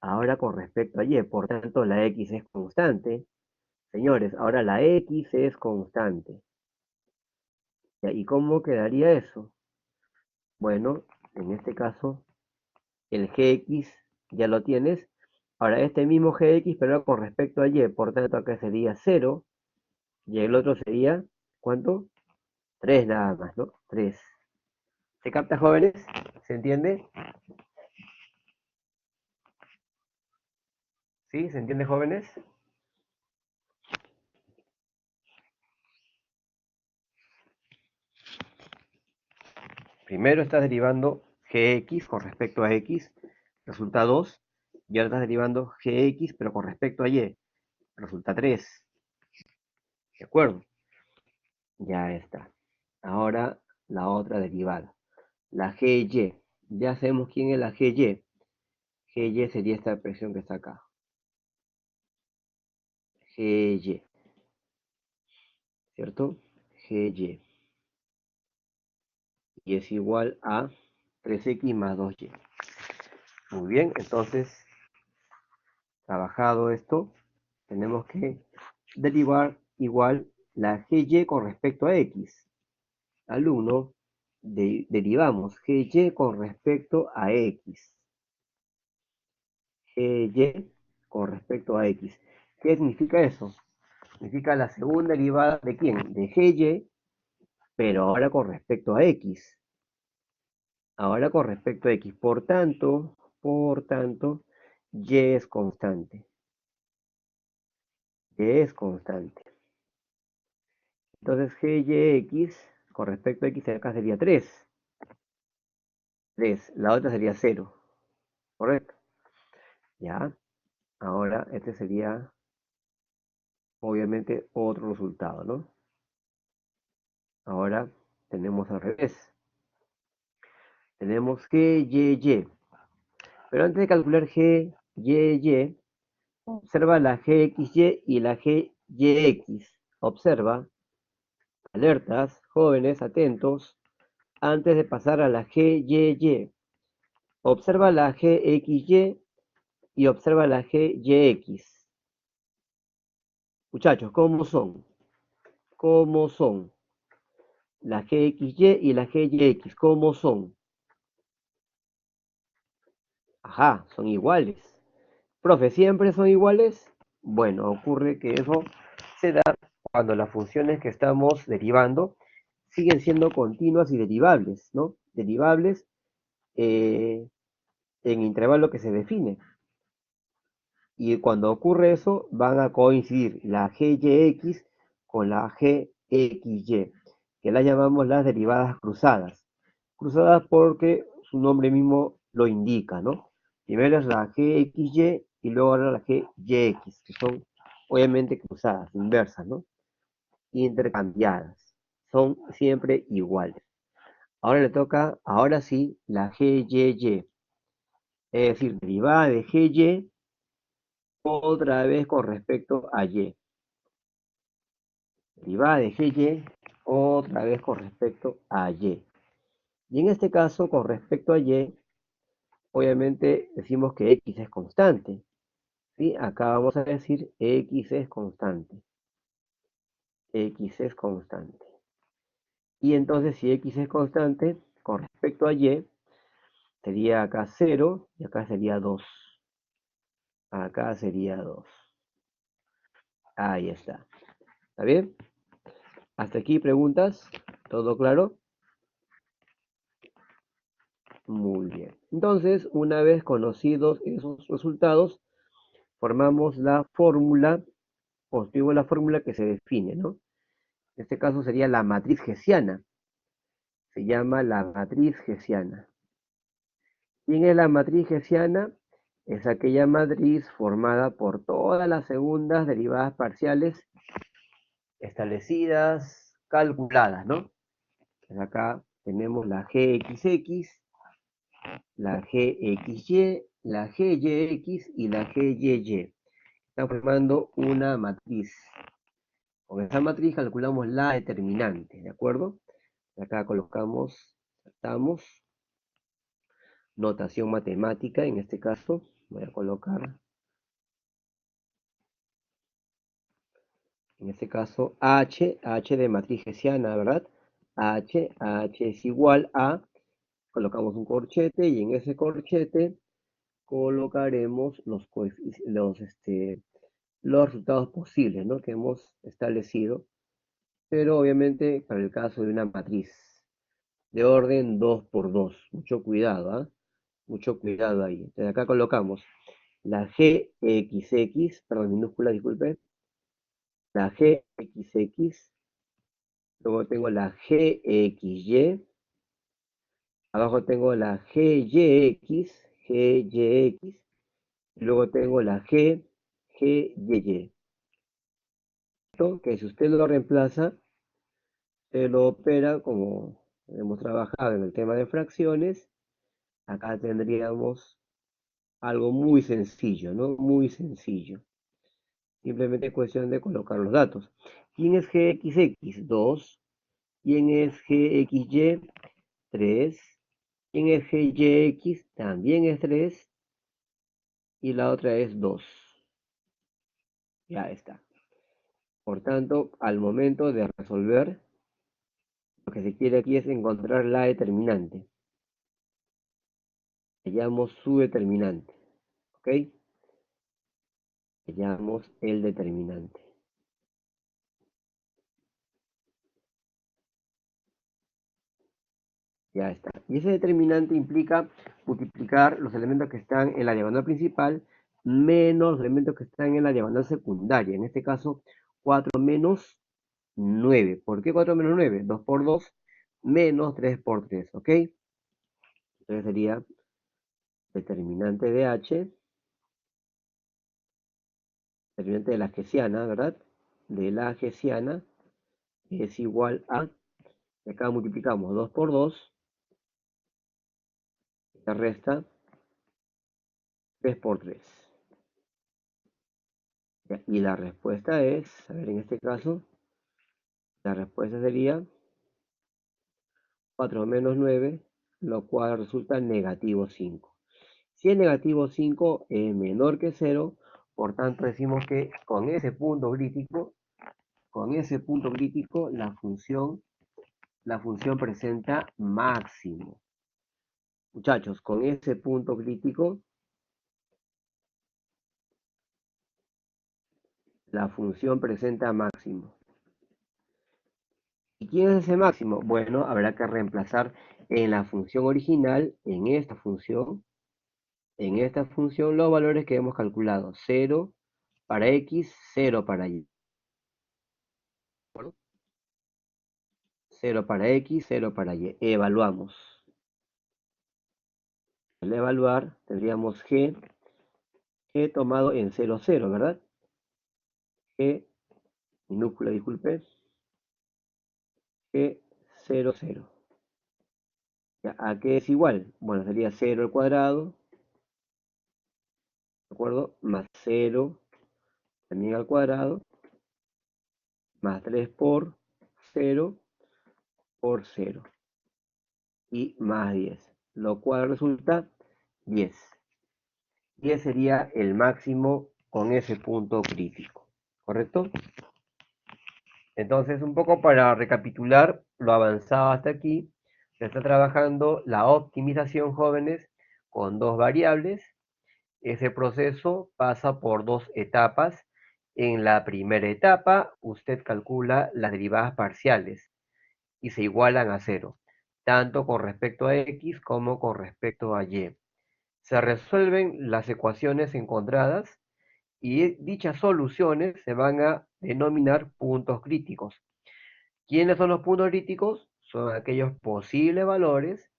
Ahora con respecto a y, por tanto la x es constante. Señores, ahora la x es constante. ¿Y cómo quedaría eso? Bueno, en este caso, el gx ya lo tienes. Ahora, este mismo gx, pero con respecto a y, por tanto acá sería 0, y el otro sería, ¿cuánto? 3 nada más, ¿no? 3. ¿Se capta, jóvenes? ¿Se entiende? ¿Sí? ¿Se entiende, jóvenes? Primero estás derivando gx con respecto a x, resulta 2, y ahora estás derivando gx, pero con respecto a y, resulta 3. ¿De acuerdo? Ya está. Ahora la otra derivada. La GY. Ya sabemos quién es la GY. GY sería esta expresión que está acá. GY. ¿Cierto? GY. Y es igual a 3x más 2y. Muy bien, entonces, trabajado esto, tenemos que derivar igual la GY con respecto a x. Al 1 derivamos GY con respecto a X. GY con respecto a X. ¿Qué significa eso? Significa la segunda derivada de quién? De GY, pero ahora con respecto a X. Ahora con respecto a X. Por tanto, Y es constante. Y es constante. Entonces GYX con respecto a X acá sería 3. 3. La otra sería 0. ¿Correcto? Ya. Ahora este sería obviamente otro resultado, ¿no? Ahora tenemos al revés. Tenemos GYY. Pero antes de calcular GYY, observa la GXY y la GYX. Observa, alertas, jóvenes, atentos, antes de pasar a la GYY. Observa la GXY y observa la GYX. Muchachos, ¿cómo son? ¿Cómo son? La GXY y la GYX, ¿cómo son? Ajá, son iguales. Profe, ¿siempre son iguales? Bueno, ocurre que eso se da cuando las funciones que estamos derivando siguen siendo continuas y derivables, ¿no? Derivables en intervalo que se define. Y cuando ocurre eso, van a coincidir la GYX con la GXY, que las llamamos las derivadas cruzadas. Cruzadas porque su nombre mismo lo indica, ¿no? Primero es la GXY y luego ahora la GYX, que son obviamente cruzadas, inversas, ¿no? Intercambiadas. Son siempre iguales. Ahora le toca, ahora sí, la GYY, es decir, derivada de GY otra vez con respecto a Y. Derivada de GY otra vez con respecto a Y. Y en este caso, con respecto a Y, obviamente decimos que X es constante. ¿Sí? Acá vamos a decir X es constante. X es constante. Y entonces, si X es constante, con respecto a Y, sería acá 0 y acá sería 2. Acá sería 2. Ahí está. ¿Está bien? Hasta aquí preguntas. ¿Todo claro? Muy bien. Entonces, una vez conocidos esos resultados, formamos la fórmula, construimos la fórmula que se define, ¿no? En este caso sería la matriz hessiana. Se llama la matriz hessiana. ¿Quién es la matriz hessiana? Es aquella matriz formada por todas las segundas derivadas parciales establecidas, calculadas, ¿no? Pues acá tenemos la GXX, la GXY, la GYX y la GYY. Están formando una matriz. Con esa matriz calculamos la determinante, ¿de acuerdo? Acá colocamos, saltamos, notación matemática, en este caso, voy a colocar, en este caso, H de matriz hessiana, ¿verdad? H es igual a, colocamos un corchete y en ese corchete colocaremos los resultados posibles, ¿no? Que hemos establecido, pero obviamente para el caso de una matriz de orden 2 por 2. Mucho cuidado, ¿ah? Mucho cuidado ahí. Entonces acá colocamos la GXX, perdón, minúscula, disculpe, la GXX, luego tengo la GXY, abajo tengo la GYX, y luego tengo la GYY. Esto, que si usted lo reemplaza, se lo opera como hemos trabajado en el tema de fracciones, acá tendríamos algo muy sencillo, ¿no? Muy sencillo. Simplemente es cuestión de colocar los datos. ¿Quién es GXX? 2. ¿Quién es GXY? 3. ¿Quién es GYX? También es 3. Y la otra es 2. Ya está. Por tanto, al momento de resolver, lo que se quiere aquí es encontrar la determinante. Hallamos su determinante, ¿ok? Hallamos el determinante. Ya está. Y ese determinante implica multiplicar los elementos que están en la diagonal principal menos los elementos que están en la diagonal secundaria. En este caso, 4 menos 9. ¿Por qué 4 menos 9? 2 por 2 menos 3 por 3, ¿ok? Entonces sería determinante de H, determinante de la hessiana, ¿verdad? De la hessiana es igual a, acá multiplicamos 2 por 2, se resta 3 por 3. Y la respuesta es, a ver, en este caso, la respuesta sería 4 menos 9, lo cual resulta negativo 5. Si es negativo 5 es menor que 0, por tanto decimos que con ese punto crítico, la función presenta máximo. Muchachos, con ese punto crítico, la función presenta máximo. ¿Y quién es ese máximo? Bueno, habrá que reemplazar en la función original, en esta función, los valores que hemos calculado. 0 para x, 0 para y. 0 para x, 0 para y. Evaluamos. Al evaluar, tendríamos g tomado en 0, 0, ¿verdad? G, minúscula, disculpe. G, 0, 0. ¿A qué es igual? Bueno, sería 0 al cuadrado, ¿de acuerdo? Más 0 también al cuadrado, más 3 por 0 por 0. Y más 10, lo cual resulta 10. 10 sería el máximo con ese punto crítico, ¿correcto? Entonces, un poco para recapitular lo avanzado hasta aquí, se está trabajando la optimización, jóvenes, con dos variables. Ese proceso pasa por dos etapas. En la primera etapa, usted calcula las derivadas parciales y se igualan a cero, tanto con respecto a x como con respecto a y. Se resuelven las ecuaciones encontradas y dichas soluciones se van a denominar puntos críticos. ¿Quiénes son los puntos críticos? Son aquellos posibles valores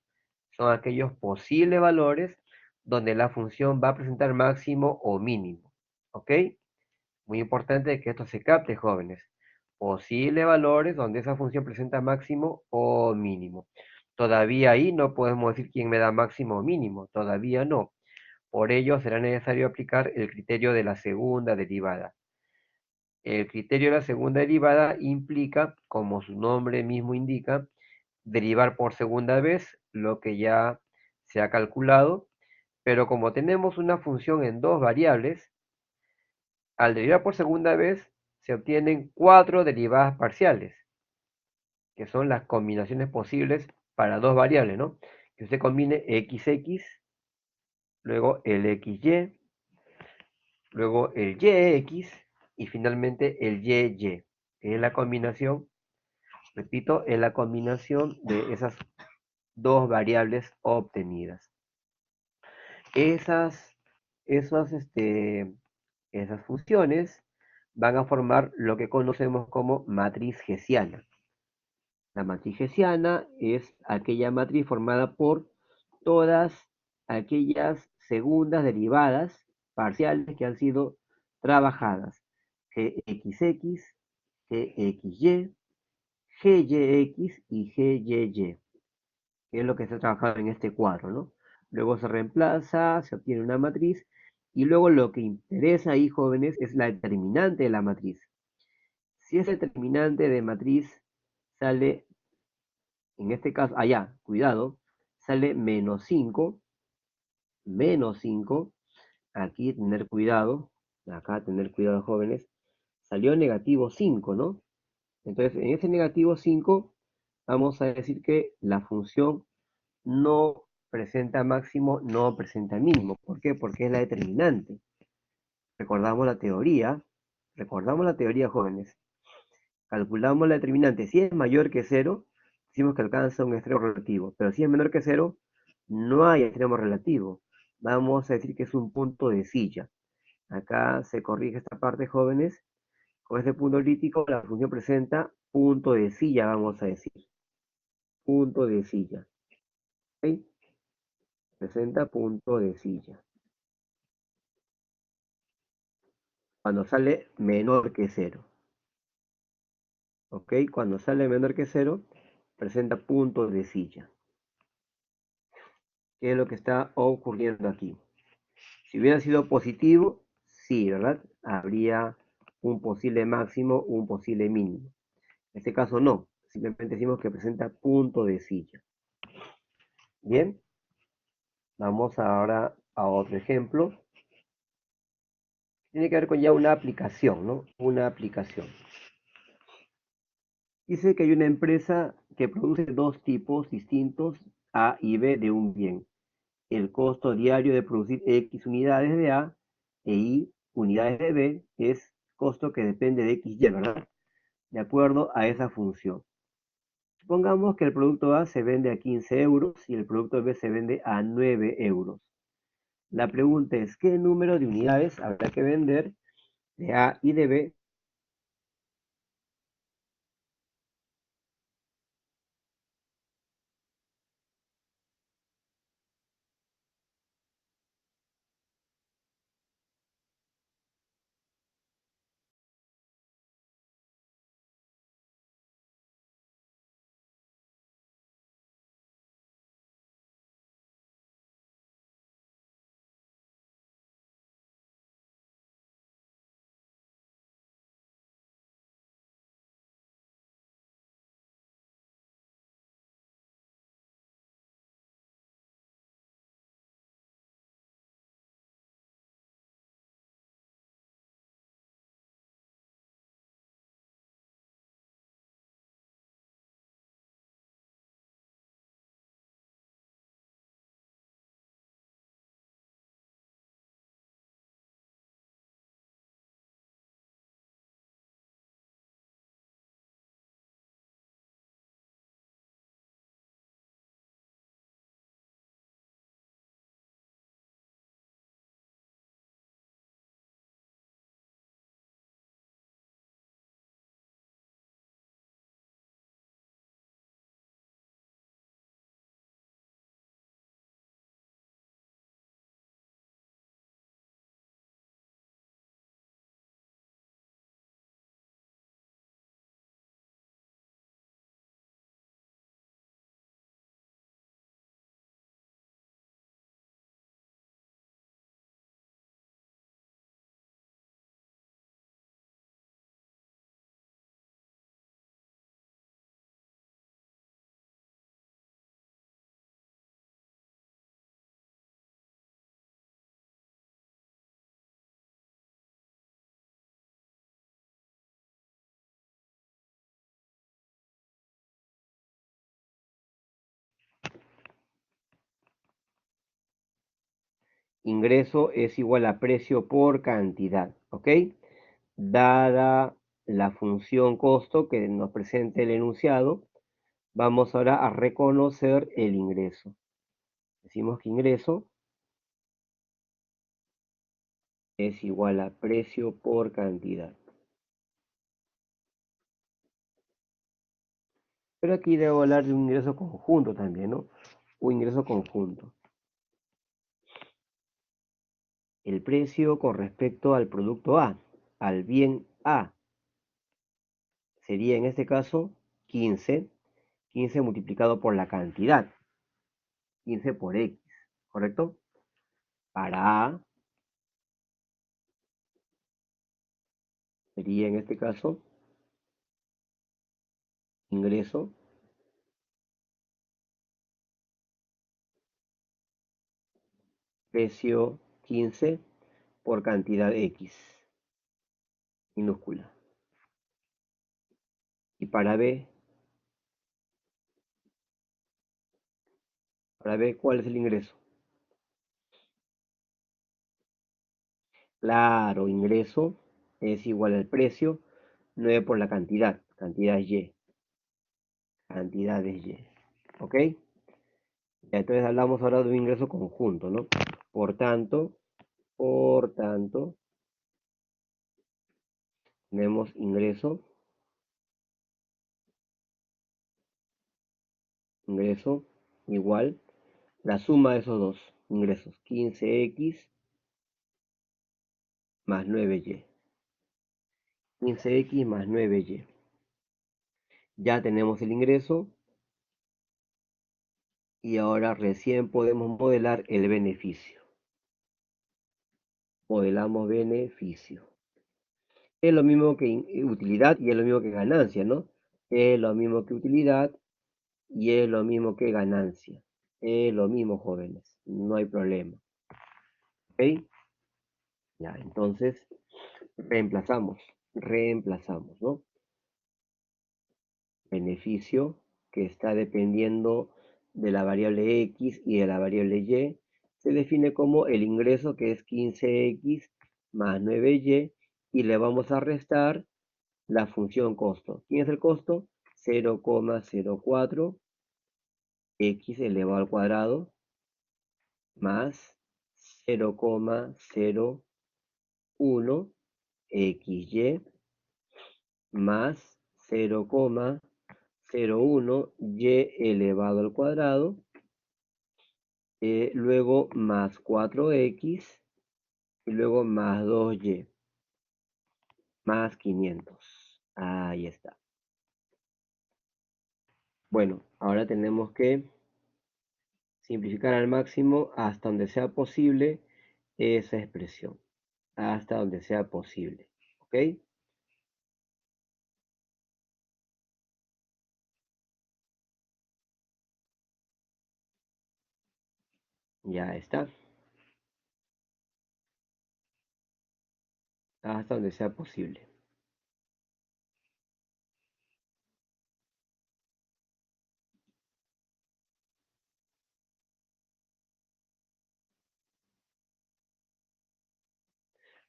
donde la función va a presentar máximo o mínimo. ¿Ok? Muy importante que esto se capte, jóvenes. Posibles valores donde esa función presenta máximo o mínimo. Todavía ahí no podemos decir quién me da máximo o mínimo. Todavía no. Por ello será necesario aplicar el criterio de la segunda derivada. El criterio de la segunda derivada implica, como su nombre mismo indica, derivar por segunda vez lo que ya se ha calculado, pero como tenemos una función en dos variables, al derivar por segunda vez se obtienen 4 derivadas parciales, que son las combinaciones posibles para dos variables, ¿no? Que usted combine xx, luego el xy, luego el yx y finalmente el yy, que es la combinación, repito, es la combinación de esas dos variables obtenidas. Esas, esas, este, esas funciones van a formar lo que conocemos como matriz hessiana. La matriz hessiana es aquella matriz formada por todas aquellas segundas derivadas parciales que han sido trabajadas. Gxx, Gxy, Gyx y Gyy, que es lo que se ha trabajado en este cuadro, ¿no? Luego se reemplaza, se obtiene una matriz, y luego lo que interesa ahí, jóvenes, es la determinante de la matriz. Si ese determinante de matriz sale, en este caso, allá, cuidado, sale menos 5, aquí tener cuidado, acá tener cuidado, jóvenes, salió negativo 5, ¿no? Entonces, en ese negativo 5 Vamos a decir que la función no presenta máximo, no presenta mínimo. ¿Por qué? Porque es la determinante. Recordamos la teoría, jóvenes. Calculamos la determinante. Si es mayor que cero, decimos que alcanza un extremo relativo. Pero si es menor que cero, no hay extremo relativo. Vamos a decir que es un punto de silla. Acá se corrige esta parte, jóvenes. Con este punto elíptico, la función presenta punto de silla, vamos a decir. Punto de silla. ¿Ok? Presenta punto de silla. Cuando sale menor que cero. ¿Ok? Cuando sale menor que cero, presenta punto de silla. ¿Qué es lo que está ocurriendo aquí? Si hubiera sido positivo, sí, ¿verdad? Habría un posible máximo, un posible mínimo. En este caso no, simplemente decimos que presenta punto de silla. Bien, vamos ahora a otro ejemplo. Tiene que ver con ya una aplicación, ¿no? Una aplicación. Dice que hay una empresa que produce dos tipos distintos A y B de un bien. El costo diario de producir X unidades de A e Y unidades de B es costo que depende de X, Y, ¿verdad? De acuerdo a esa función. Supongamos que el producto A se vende a 15 euros y el producto B se vende a 9 euros. La pregunta es, ¿qué número de unidades habrá que vender de A y de B? Ingreso es igual a precio por cantidad, ¿ok? Dada la función costo que nos presenta el enunciado, vamos ahora a reconocer el ingreso. Decimos que ingreso es igual a precio por cantidad. Pero aquí debo hablar de un ingreso conjunto también, ¿no? Un ingreso conjunto. El precio con respecto al producto A, al bien A, sería en este caso 15, 15 multiplicado por la cantidad, 15 por X, ¿correcto? Para A sería en este caso ingreso precio 15 por cantidad X, minúscula. Y para B Para ver cuál es el ingreso. Claro, ingreso es igual al precio, 9 por la cantidad. Cantidad es Y. Cantidad es Y. ¿Ok? Ya, entonces hablamos ahora de un ingreso conjunto, ¿no? Por tanto, tenemos ingreso igual la suma de esos dos ingresos, 15x más 9y. 15x más 9y. Ya tenemos el ingreso y ahora recién podemos modelar el beneficio. Modelamos beneficio. Es lo mismo que utilidad y es lo mismo que ganancia, ¿no? Es lo mismo que utilidad y es lo mismo que ganancia. Es lo mismo, jóvenes. No hay problema. ¿Ok? Ya, entonces reemplazamos, ¿no? Beneficio que está dependiendo de la variable X y de la variable Y, se define como el ingreso que es 15X más 9Y y le vamos a restar la función costo. ¿Quién es el costo? 0,04 X elevado al cuadrado más 0,01 XY más 0,01 Y elevado al cuadrado, luego más 4X y luego más 2Y más 500. Ahí está. Bueno, ahora tenemos que simplificar al máximo hasta donde sea posible esa expresión. Hasta donde sea posible. ¿Ok? Ya está. Hasta donde sea posible.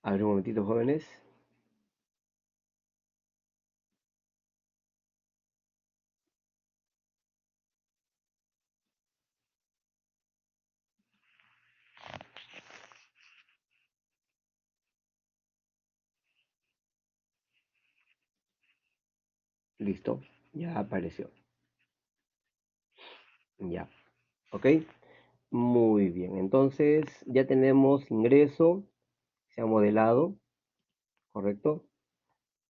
A ver un momentito, jóvenes. Listo. Ya apareció. Ya. ¿Ok? Muy bien. Entonces ya tenemos ingreso. Se ha modelado. ¿Correcto?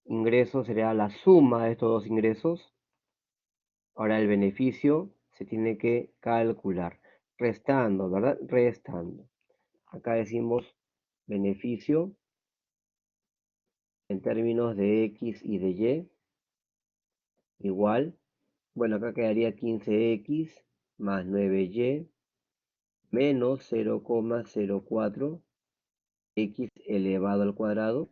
Ingreso sería la suma de estos dos ingresos. Ahora el beneficio se tiene que calcular. Restando, ¿verdad? Restando. Acá decimos beneficio en términos de X y de Y. Igual. Bueno, acá quedaría 15X más 9Y menos 0,04 X elevado al cuadrado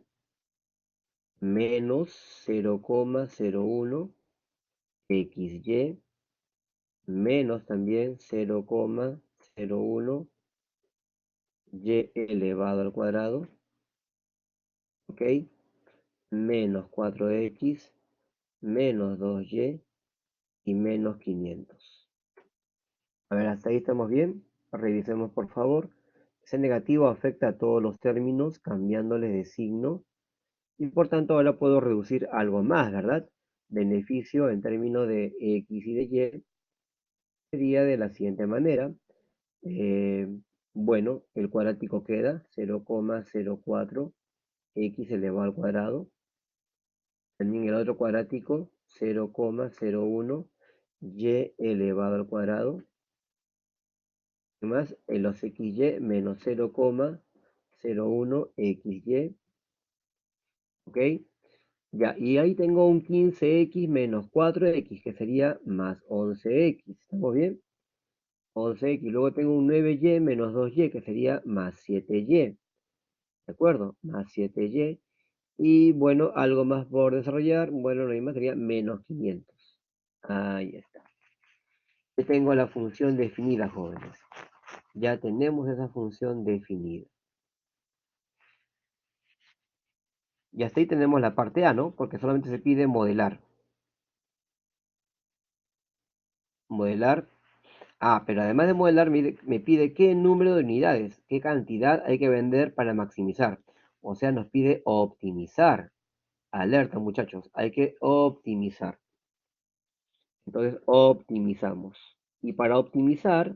menos 0,01 XY menos también 0,01 Y elevado al cuadrado, ¿ok? Menos 4X menos 2Y y menos 500. A ver, hasta ahí estamos bien. Revisemos por favor. Ese negativo afecta a todos los términos cambiándoles de signo y por tanto ahora puedo reducir algo más, ¿verdad? Beneficio en términos de X y de Y sería de la siguiente manera. Eh, bueno, el cuadrático queda 0,04 X elevado al cuadrado. También el otro cuadrático 0,01 Y elevado al cuadrado más los XY menos 0,01 XY, ¿ok? Ya, y ahí tengo un 15X menos 4X, que sería más 11X, ¿estamos bien? 11X, luego tengo un 9Y menos 2Y, que sería más 7Y, ¿de acuerdo? Más 7Y, y bueno, algo más por desarrollar, bueno, no hay más, sería menos 500. Ahí está. Ya tengo la función definida, jóvenes. Ya tenemos esa función definida. Y hasta ahí tenemos la parte A, ¿no? Porque solamente se pide modelar. Modelar. Ah, pero además de modelar, me pide qué número de unidades, qué cantidad hay que vender para maximizar. O sea, nos pide optimizar. Alerta, muchachos, hay que optimizar. Entonces, optimizamos. Y para optimizar,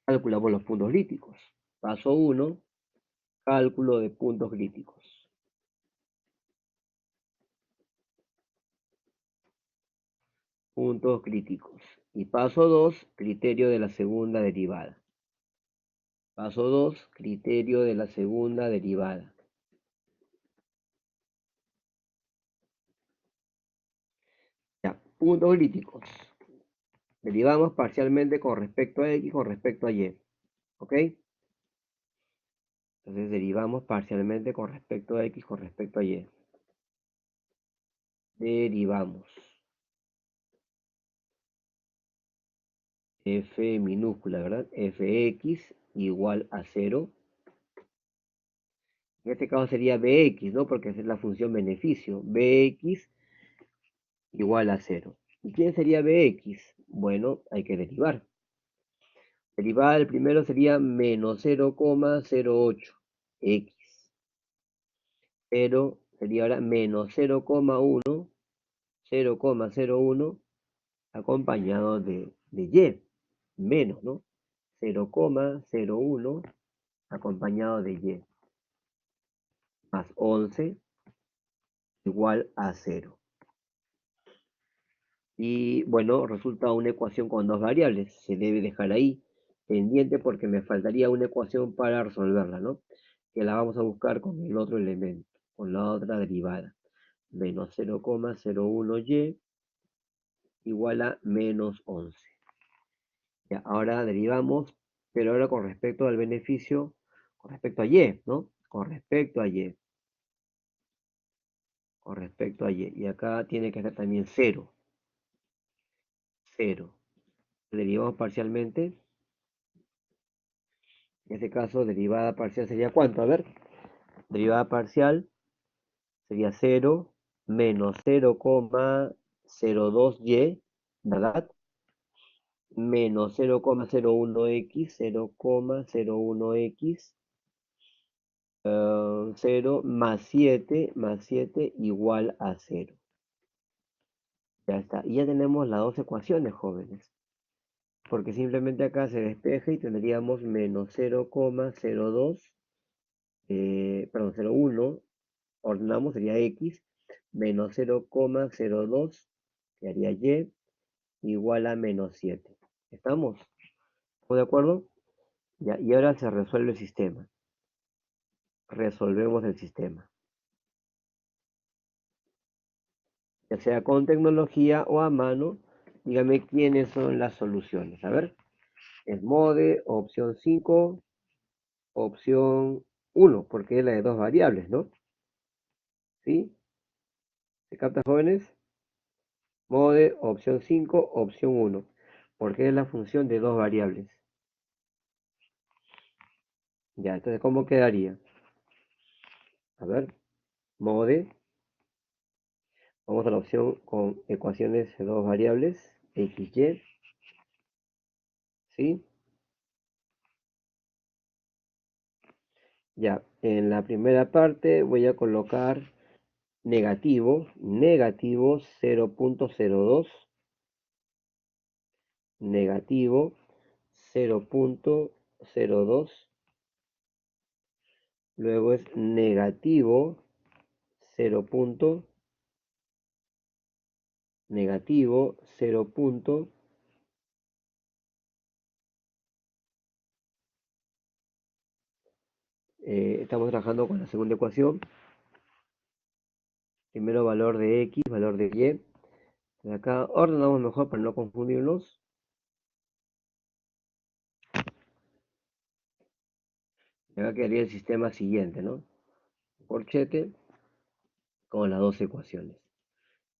calculamos los puntos críticos. Paso 1, cálculo de puntos críticos. Puntos críticos. Y paso 2, criterio de la segunda derivada. Paso 2, criterio de la segunda derivada. Ya, puntos críticos. Derivamos parcialmente con respecto a x con respecto a y. ¿Ok? Entonces derivamos parcialmente con respecto a x con respecto a y. Derivamos. F minúscula, ¿verdad? Fx igual a 0. En este caso sería Bx, ¿no? Porque esa es la función beneficio. Bx igual a 0. ¿Y quién sería Bx? Bueno, hay que derivar. Derivada del primero sería menos 0,08 x. 0 sería ahora menos 0,01 acompañado de y. Menos, ¿no? 0,01 acompañado de y. Más 11 igual a 0. Y bueno, resulta una ecuación con dos variables. Se debe dejar ahí pendiente porque me faltaría una ecuación para resolverla, ¿no? Que la vamos a buscar con el otro elemento, con la otra derivada. Menos 0,01y igual a menos 11. Ya, ahora derivamos, pero ahora con respecto al beneficio, con respecto a y, ¿no? Con respecto a y. Con respecto a y. Y acá tiene que estar también 0. 0. Derivamos parcialmente. En este caso, derivada parcial sería ¿cuánto? A ver, derivada parcial sería 0 menos 0,02y, ¿verdad? Menos 0,01x, 0,01x, 0 más 7 igual a 0. Ya está. Y ya tenemos las dos ecuaciones, jóvenes. Porque simplemente acá se despeja y tendríamos menos 0,02, perdón, 0,1, ordenamos, sería x, menos 0,02, quedaría y, igual a menos 7. ¿Estamos? ¿Estamos de acuerdo? Ya, y ahora se resuelve el sistema. Resolvemos el sistema. Ya sea con tecnología o a mano, dígame quiénes son las soluciones. A ver, es MODE, opción 5, opción 1, porque es la de dos variables, ¿no? ¿Sí? ¿Se capta, jóvenes? MODE, opción 5, opción 1, porque es la función de dos variables. Ya, entonces, ¿cómo quedaría? A ver, MODE, vamos a la opción con ecuaciones de dos variables, x, y, ¿sí? Ya, en la primera parte voy a colocar negativo 0,02, negativo 0,02, luego es negativo 0, negativo 0, estamos trabajando con la segunda ecuación, primero valor de x, valor de y, acá ordenamos mejor para no confundirnos. Acá quedaría el sistema siguiente, ¿no? Corchete con las dos ecuaciones.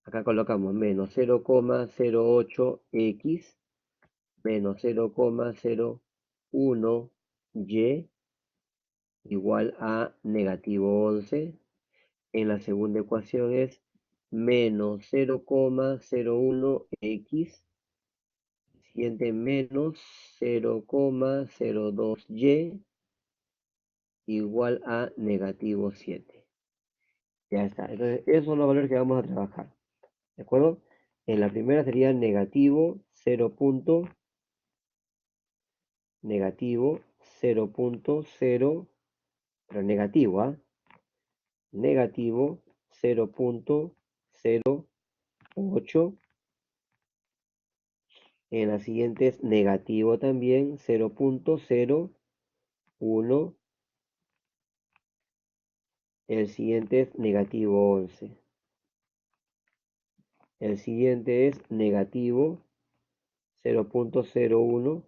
Acá colocamos menos 0,08x menos 0,01y igual a negativo 11. En la segunda ecuación es menos 0,01x, siguiente menos 0,02y igual a negativo 7. Ya está. Entonces, esos son los valores que vamos a trabajar. ¿De acuerdo? En la primera sería negativo 0. Negativo 0,0, pero negativo, ¿ah? Negativo 0,08. En la siguiente es negativo también 0,01. El siguiente es negativo 11. El siguiente es negativo 0,01.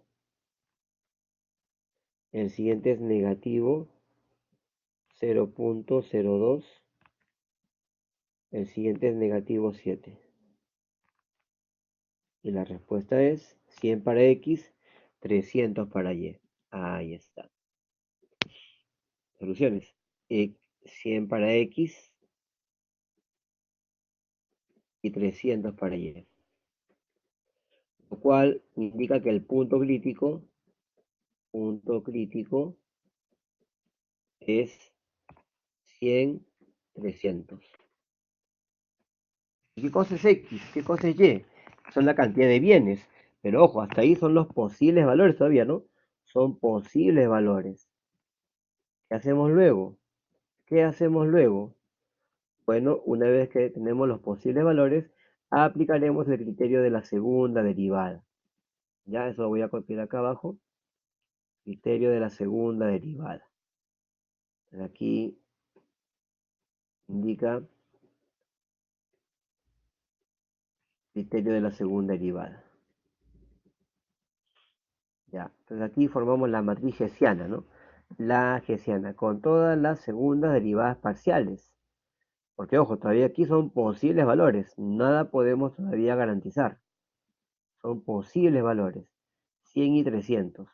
El siguiente es negativo 0,02. El siguiente es negativo 7. Y la respuesta es 100 para X, 300 para Y. Ahí está. Soluciones. 100 para X y 300 para Y. Lo cual indica que el punto crítico es 100, 300. ¿Qué cosa es X? ¿Qué cosa es Y? Son la cantidad de bienes. Pero ojo, hasta ahí son los posibles valores todavía, ¿no? Son posibles valores. ¿Qué hacemos luego? ¿Qué hacemos luego? Bueno, una vez que tenemos los posibles valores, aplicaremos el criterio de la segunda derivada. Ya, eso lo voy a copiar acá abajo. Criterio de la segunda derivada. Aquí indica criterio de la segunda derivada. Ya, entonces aquí formamos la matriz hessiana, ¿no? La hessiana, con todas las segundas derivadas parciales. Porque, ojo, todavía aquí son posibles valores. Nada podemos todavía garantizar. Son posibles valores. 100 y 300.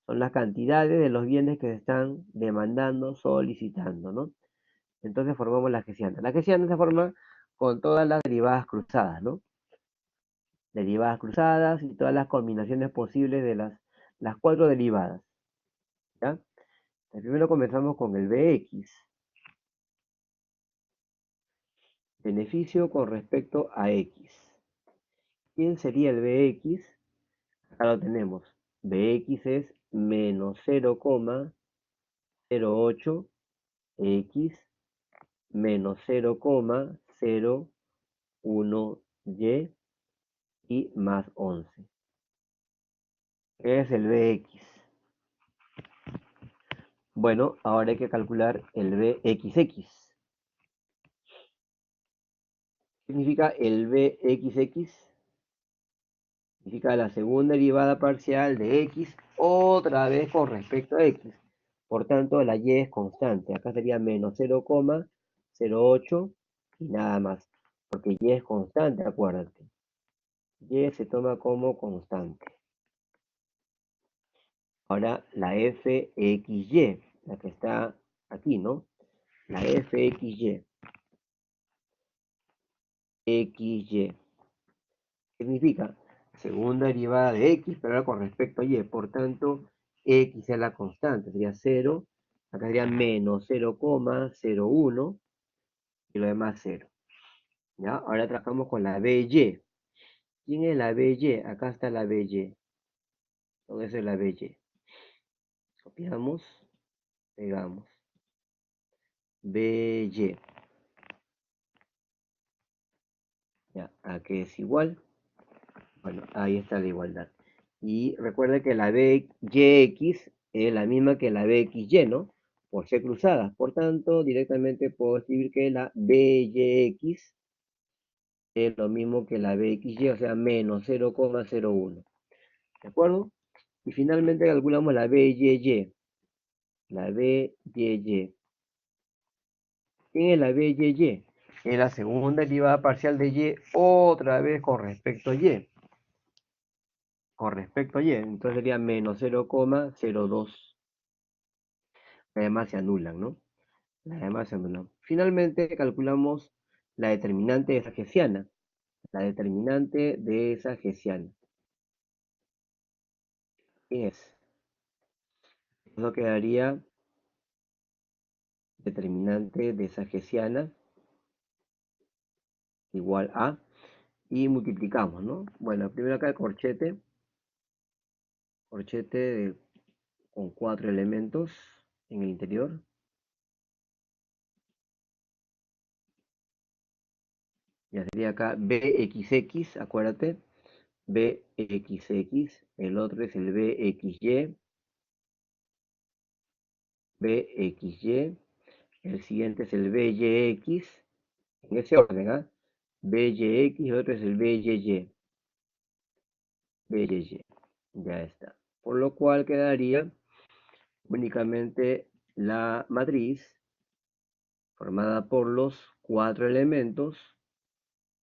Son las cantidades de los bienes que se están demandando, solicitando, ¿no? Entonces formamos la hessiana. La hessiana se forma con todas las derivadas cruzadas, ¿no? Derivadas cruzadas y todas las combinaciones posibles de las cuatro derivadas, ¿ya? Primero comenzamos con el Bx. Beneficio con respecto a x. ¿Quién sería el Bx? Acá lo tenemos. Bx es menos 0,08 x menos 0,01y y más 11. ¿Qué es el Bx? Bueno, ahora hay que calcular el Bxx. ¿Qué significa el Bxx? Significa la segunda derivada parcial de x otra vez con respecto a x. Por tanto, la y es constante. Acá sería menos 0,08 y nada más. Porque y es constante, acuérdate. Y se toma como constante. Ahora la fxy, la que está aquí, ¿no? La fxy. xy. Significa segunda derivada de x, pero ahora con respecto a y. Por tanto, x es la constante, sería 0. Acá sería menos 0,01 y lo demás 0. ¿Ya? Ahora trabajamos con la by. ¿Quién es la by? Acá está la by. Entonces es la by. Copiamos, pegamos. By. Ya, aquí es igual. Bueno, ahí está la igualdad. Y recuerda que la byx es la misma que la byy, ¿no? Por ser cruzadas. Por tanto, directamente puedo escribir que la byx es lo mismo que la byy, o sea, menos 0,01. ¿De acuerdo? Y finalmente calculamos la byy. La byy. ¿Quién es la byy? en la segunda derivada parcial de y, otra vez con respecto a y. Con respecto a y, entonces sería menos 0,02. Las demás se anulan, ¿no? Las demás se anulan. Finalmente calculamos la determinante de esa hessiana. La determinante de esa hessiana. ¿Qué es? Eso quedaría determinante de esa hessiana igual a, y multiplicamos, ¿no? Bueno, primero acá el corchete con 4 elementos en el interior. Ya sería acá bxx, acuérdate, bxx, el otro es el bxy, bxy, el siguiente es el byx, en ese orden, ¿ah? Byx, y el otro es el byy, byy, ya está. Por lo cual quedaría únicamente la matriz formada por los 4 elementos,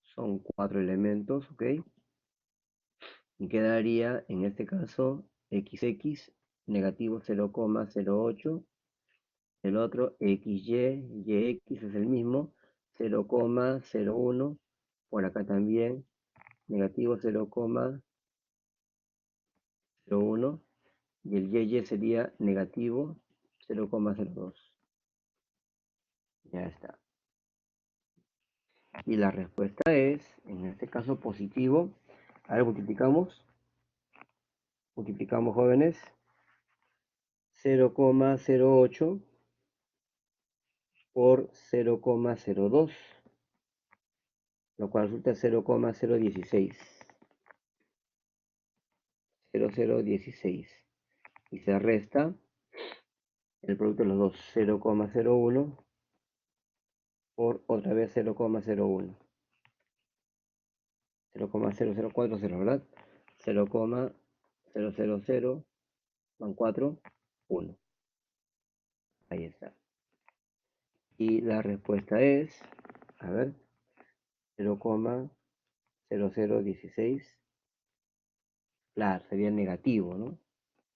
son 4 elementos, ¿ok? Y quedaría en este caso xx negativo 0,08, el otro xy, yx es el mismo 0,01, por acá también negativo 0,01 y el y sería negativo 0,02. Ya está. Y la respuesta es, en este caso positivo. A ver, multiplicamos jóvenes, 0,08 por 0,02, lo cual resulta 0,016. 0016. Y se resta el producto de los dos, 0,01 por otra vez 0,01. 0,0040, ¿verdad? 0,000 van 4, 1. Ahí está. Y la respuesta es, a ver, 0,0016. Claro, sería negativo, ¿no?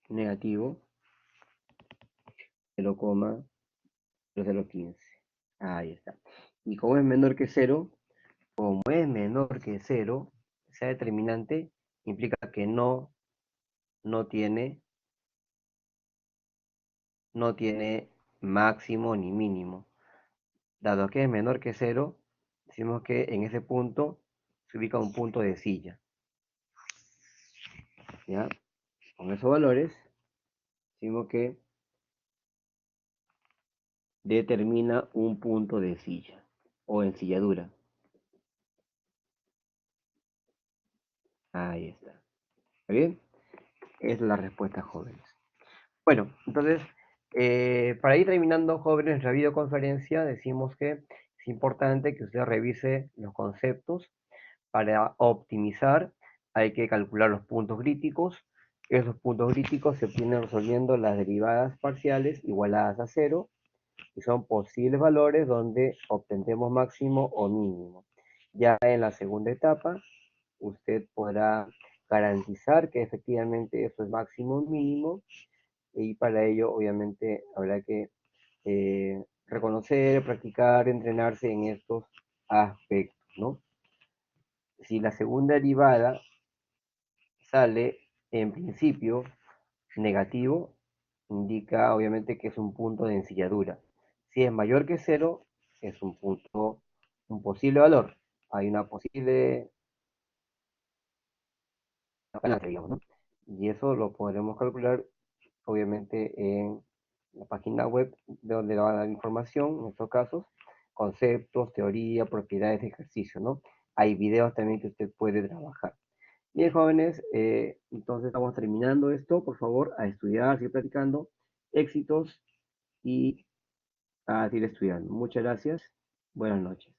Negativo 0,0015. Ahí está. Y como es menor que 0, esa determinante implica que no tiene máximo ni mínimo. Dado que es menor que 0, decimos que en ese punto se ubica un punto de silla. ¿Ya? Con esos valores, decimos que determina un punto de silla o ensilladura. Ahí está. ¿Está bien? Es la respuesta, jóvenes. Bueno, entonces, para ir terminando, jóvenes, la videoconferencia, decimos que es importante que usted revise los conceptos. Para optimizar hay que calcular los puntos críticos. Esos puntos críticos se obtienen resolviendo las derivadas parciales igualadas a cero, y son posibles valores donde obtendremos máximo o mínimo. Ya en la segunda etapa, usted podrá garantizar que efectivamente eso es máximo o mínimo, y para ello obviamente habrá que reconocer, practicar, entrenarse en estos aspectos, ¿no? Si la segunda derivada sale en principio negativo, indica obviamente que es un punto de ensilladura. Si es mayor que cero, es un punto, un posible valor. Hay una posible balanza, digamos, ¿no? Y eso lo podremos calcular obviamente en la página web, de donde le va a dar información, en estos casos, conceptos, teoría, propiedades de ejercicio, ¿no? Hay videos también que usted puede trabajar. Bien, jóvenes, entonces estamos terminando esto. Por favor, a estudiar, seguir practicando. Éxitos y a seguir estudiando. Muchas gracias. Buenas noches.